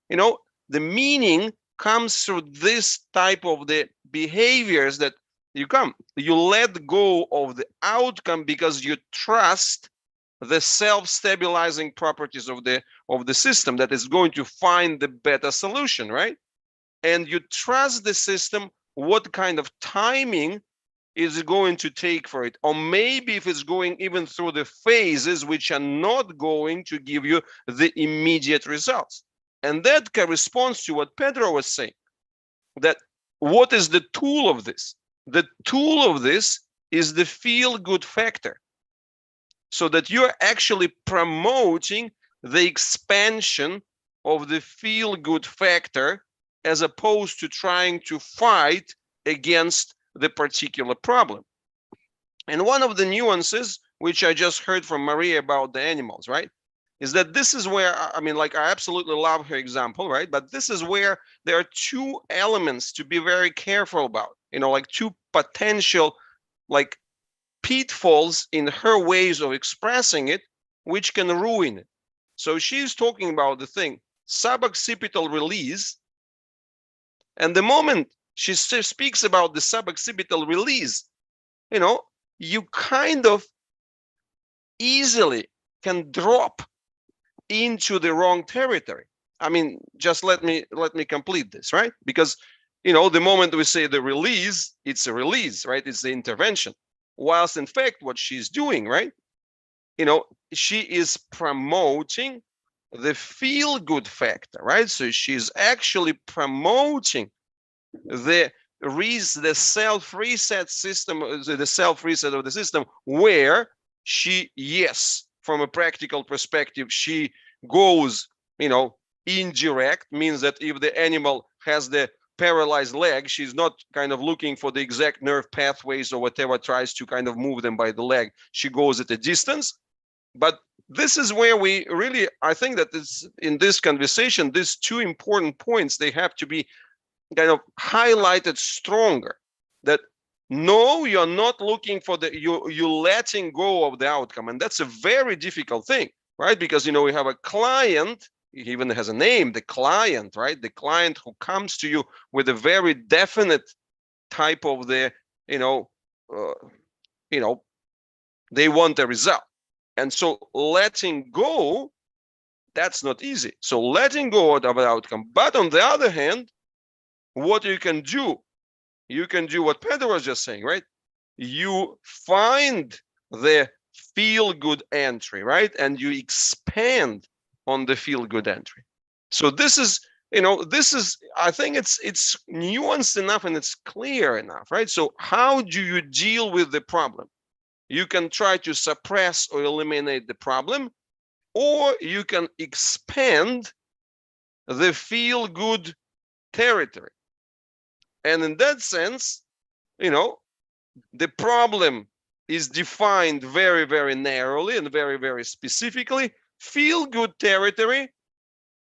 The meaning comes through this type of the behaviors that you let go of the outcome because you trust the self-stabilizing properties of the system that is going to find the better solution, right? And you trust the system, what kind of timing is it going to take for it? Or maybe if it's going even through the phases which are not going to give you the immediate results. And that corresponds to what Pedro was saying, that what is the tool of this? The tool of this is the feel-good factor, so that you're actually promoting the expansion of the feel-good factor as opposed to trying to fight against the particular problem. And one of the nuances, which I just heard from Maria about the animals, right, is that this is where, I absolutely love her example, right? But this is where there are two elements to be very careful about, like two potential, like pitfalls in her ways of expressing it, which can ruin it. So she's talking about the thing, suboccipital release. And the moment she speaks about the suboccipital release, you kind of easily can drop into the wrong territory. Just let me complete this, right? Because, the moment we say the release, it's a release, right? It's the intervention. Whilst in fact, what she's doing, right? She is promoting the feel-good factor, right? So she's actually promoting the self-reset system, the self-reset of the system, where she, yes, from a practical perspective, she goes, indirect, means that if the animal has the paralyzed leg. She's not kind of looking for the exact nerve pathways or whatever, tries to kind of move them by the leg. She goes at a distance. But this is where we really, I think that in this conversation, these two important points, they have to be kind of highlighted stronger. That no, you're not looking for you're letting go of the outcome. And that's a very difficult thing, right? Because, you know, we have a client, he even has a name, the client, right? The client who comes to you with a very definite type of they want a result. And so letting go, that's not easy. So letting go of the outcome. But on the other hand, what you can do what Pedro was just saying, right? You find the feel-good entry, right? And you expand on the feel-good entry. So this is, I think it's nuanced enough and it's clear enough, right? So how do you deal with the problem? You can try to suppress or eliminate the problem, or you can expand the feel-good territory. And in that sense, the problem is defined very, very narrowly and very, very specifically. Feel-good territory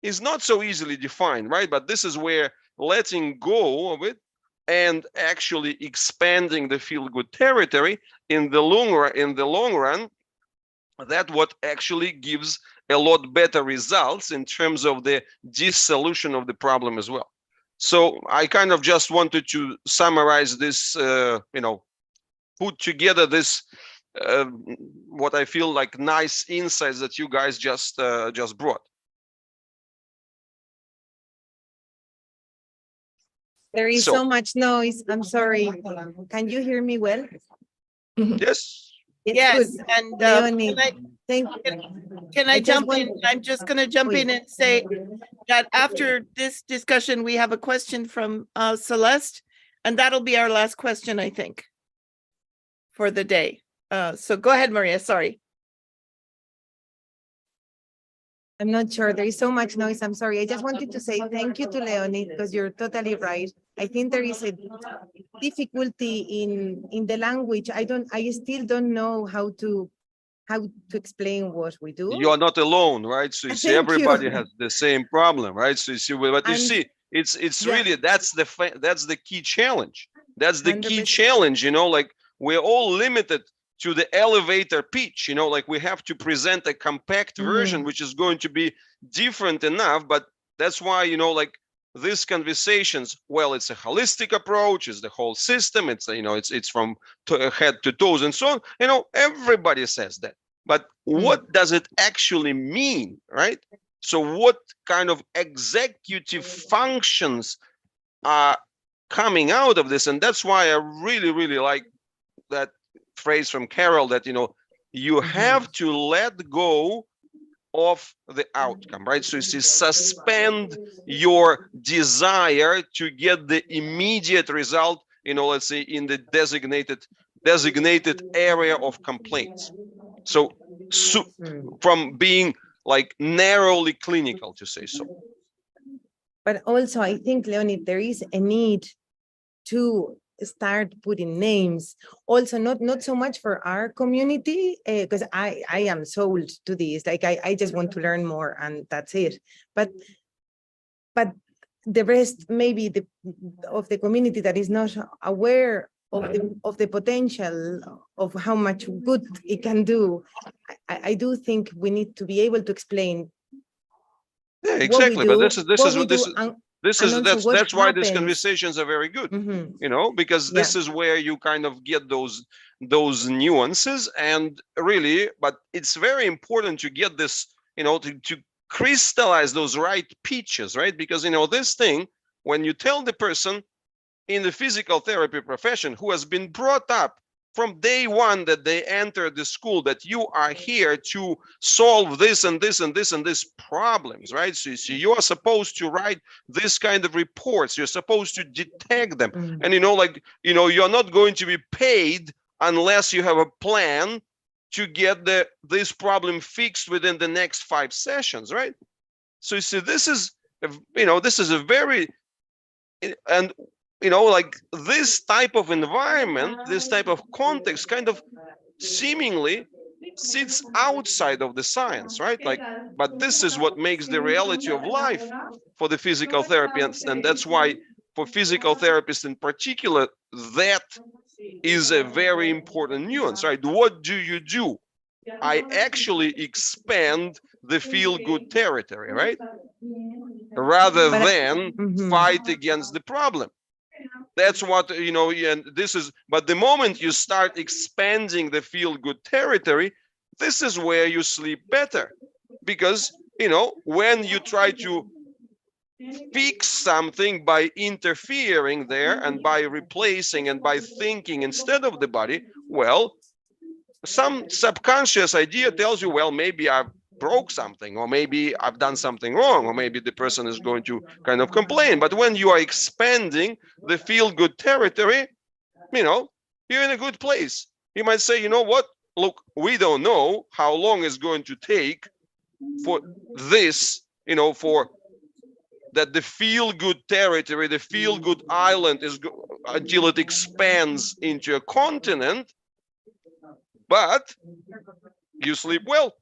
is not so easily defined, right? But this is where letting go of it and actually expanding the feel-good territory in the long run, that what actually gives a lot better results in terms of the dissolution of the problem as well. So I kind of just wanted to summarize this, put together this, what I feel like nice insights that you guys just brought. There is so much noise. I'm sorry. Can you hear me well? Yes. Yes, and can I jump in? I'm just going to jump in and say that after this discussion, we have a question from Celeste, and that'll be our last question, I think, for the day. So go ahead, Maria. Sorry. I'm not sure. There is so much noise. I'm sorry. I just wanted to say thank you to Leonie, because you're totally right. I think there is a difficulty in the language. I still don't know how to explain what we do. You are not alone, right? So you see, everybody has the same problem, right? So you see, what you see, it's really, that's the key challenge. That's the key challenge, like we're all limited to the elevator pitch, like we have to present a compact version, which is going to be different enough. But that's why, like these conversations, well, it's a holistic approach, it's the whole system, it's, it's from head to toes and so on, everybody says that. But what does it actually mean, right? So what kind of executive functions are coming out of this? And that's why I really, really like that phrase from Carol that, you have to let go of the outcome, right? So you see, suspend your desire to get the immediate result, let's say in the designated area of complaints. So from being like narrowly clinical, to say so. But also, I think, Leonie, there is a need to start putting names. Also, not so much for our community, because I am sold to this. Like I just want to learn more, and that's it. But the rest, maybe of the community that is not aware of the potential of how much good it can do, I do think we need to be able to explain. Yeah, exactly. But that's why these conversations are very good, because this is where you kind of get those nuances. And really, but it's very important to get this, to crystallize those right pitches, right? Because this thing, when you tell the person in the physical therapy profession who has been brought up from day one that they enter the school, that you are here to solve this and this and this and this problems, right? So you are supposed to write this kind of reports. You're supposed to detect them. And you're not going to be paid unless you have a plan to get this problem fixed within the next 5 sessions, right? So you see, this is a very And like this type of environment, this type of context kind of seemingly sits outside of the science, right? Like, but this is what makes the reality of life for the physical therapy. And that's why for physical therapists in particular, that is a very important nuance, right? What do you do? I actually expand the feel-good territory, right? Rather than fight against the problem. That's what, and this is, but the moment you start expanding the feel-good territory, this is where you sleep better. Because, when you try to fix something by interfering there and by replacing and by thinking instead of the body, well, some subconscious idea tells you, well, maybe I've broke something, or maybe I've done something wrong, or maybe the person is going to kind of complain. But when you are expanding the feel-good territory, you're in a good place. You might say, you know what? Look, we don't know how long it's going to take for this, for that the feel-good territory, the feel-good island is until it expands into a continent, but you sleep well.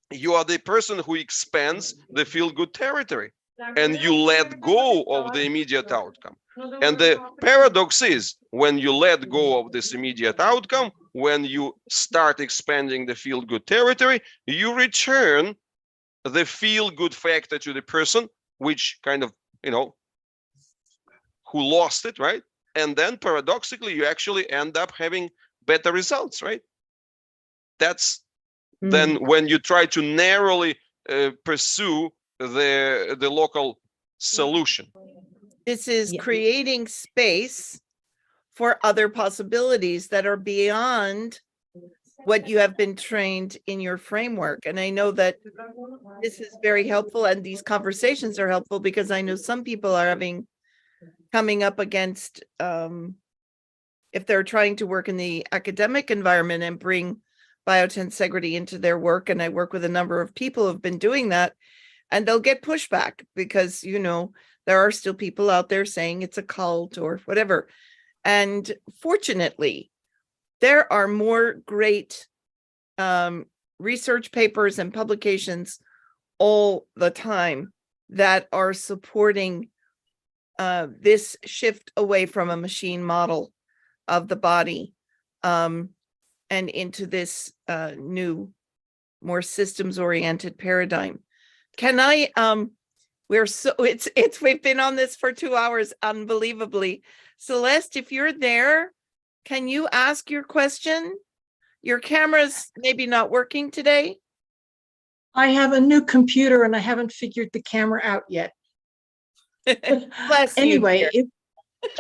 You are the person who expands the feel-good territory, and you let go of the immediate outcome. And the paradox is, when you let go of this immediate outcome, when you start expanding the feel-good territory, you return the feel-good factor to the person, which kind of, who lost it, right? And then paradoxically, you actually end up having better results, right? That's then when you try to narrowly pursue the local solution. This is creating space for other possibilities that are beyond what you have been trained in your framework. And I know that this is very helpful, and these conversations are helpful because I know some people are coming up against, if they're trying to work in the academic environment and bring biotensegrity into their work. And I work with a number of people who have been doing that, and they'll get pushback because, there are still people out there saying it's a cult or whatever. And fortunately, there are more great research papers and publications all the time that are supporting this shift away from a machine model of the body and into this new, more systems-oriented paradigm. Can I, we've been on this for 2 hours, unbelievably. Celeste, if you're there, can you ask your question? Your camera's maybe not working today. I have a new computer and I haven't figured the camera out yet. Bless anyway, you,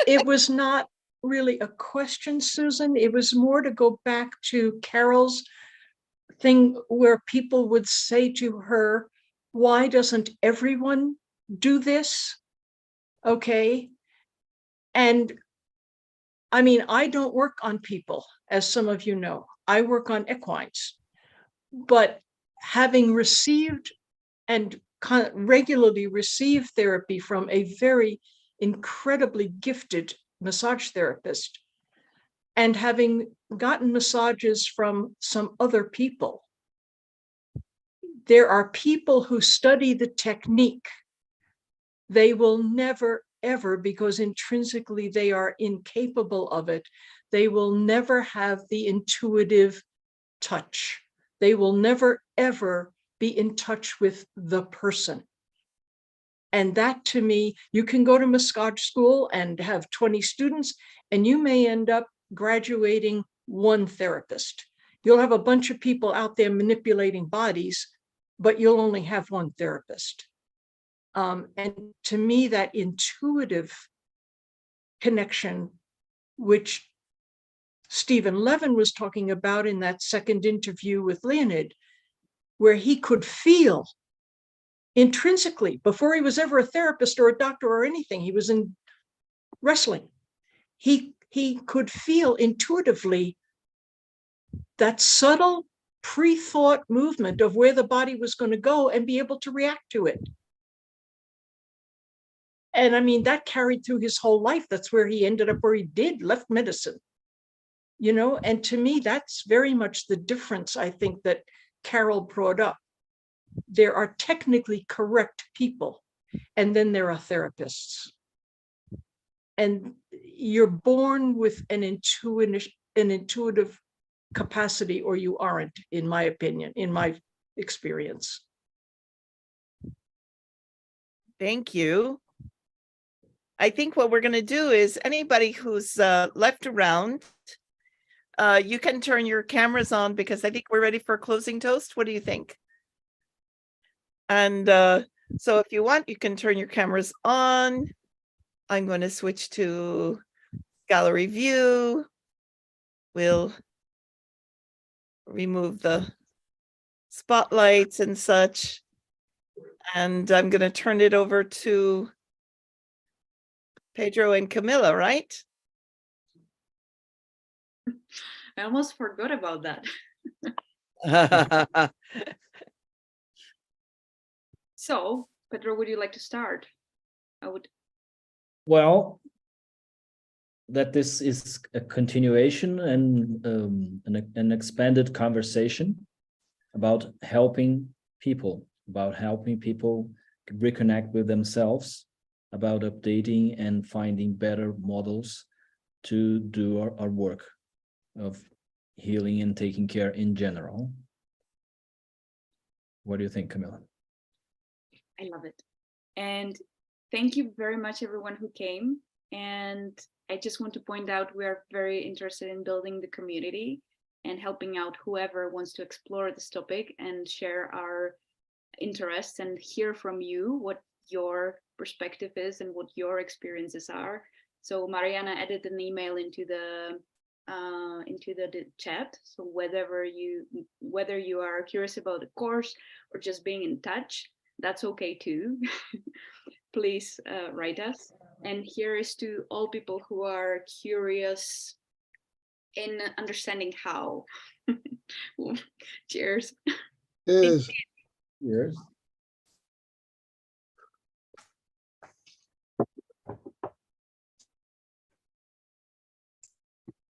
it was not really a question, Susan. It was more to go back to Carol's thing where people would say to her, why doesn't everyone do this? Okay. And I mean, I don't work on people, as some of you know. I work on equines. But having received and regularly received therapy from a very incredibly gifted massage therapist, and having gotten massages from some other people, there are people who study the technique. They will never, ever, because intrinsically they are incapable of it, they will never have the intuitive touch. They will never, ever be in touch with the person. And that, to me, you can go to massage school and have 20 students, and you may end up graduating one therapist. You'll have a bunch of people out there manipulating bodies, but you'll only have one therapist. And to me, that intuitive connection, which Stephen Levin was talking about in that second interview with Leonid, where he could feel intrinsically, before he was ever a therapist or a doctor or anything, he was in wrestling. He could feel intuitively that subtle pre-thought movement of where the body was going to go and be able to react to it. And I mean, that carried through his whole life. That's where he ended up where he did, left medicine. You know, and to me, that's very much the difference, I think, that Carol brought up. There are technically correct people, and then there are therapists. And you're born with an intuitive capacity, or you aren't, in my opinion, in my experience. Thank you. I think what we're going to do is anybody who's left around, you can turn your cameras on, because I think we're ready for a closing toast. What do you think? And so if you want, you can turn your cameras on. I'm going to switch to gallery view. We'll remove the spotlights and such. And I'm going to turn it over to Pedro and Kamila, right? I almost forgot about that. So, Pedro, would you like to start? I would. Well, that this is a continuation and an expanded conversation about helping people reconnect with themselves, about updating and finding better models to do our work of healing and taking care in general. What do you think, Kamila? I love it. And thank you very much, everyone who came. And I just want to point out, we are very interested in building the community and helping out whoever wants to explore this topic and share our interests and hear from you what your perspective is and what your experiences are. So Mariana added an email into the chat. So whether you are curious about the course or just being in touch, that's okay too. Please write us. And here is to all people who are curious in understanding how. Cheers. Cheers. Cheers.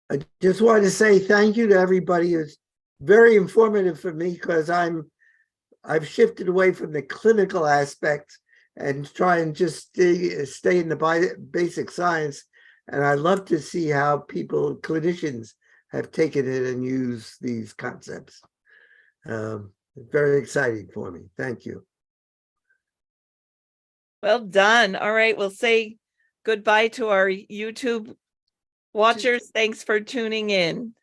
I just want to say thank you to everybody. It's very informative for me, because I've shifted away from the clinical aspect and try and just stay in the basic science. And I love to see how clinicians have taken it and used these concepts. Very exciting for me. Thank you. Well done. All right, we'll say goodbye to our YouTube watchers. Thanks for tuning in.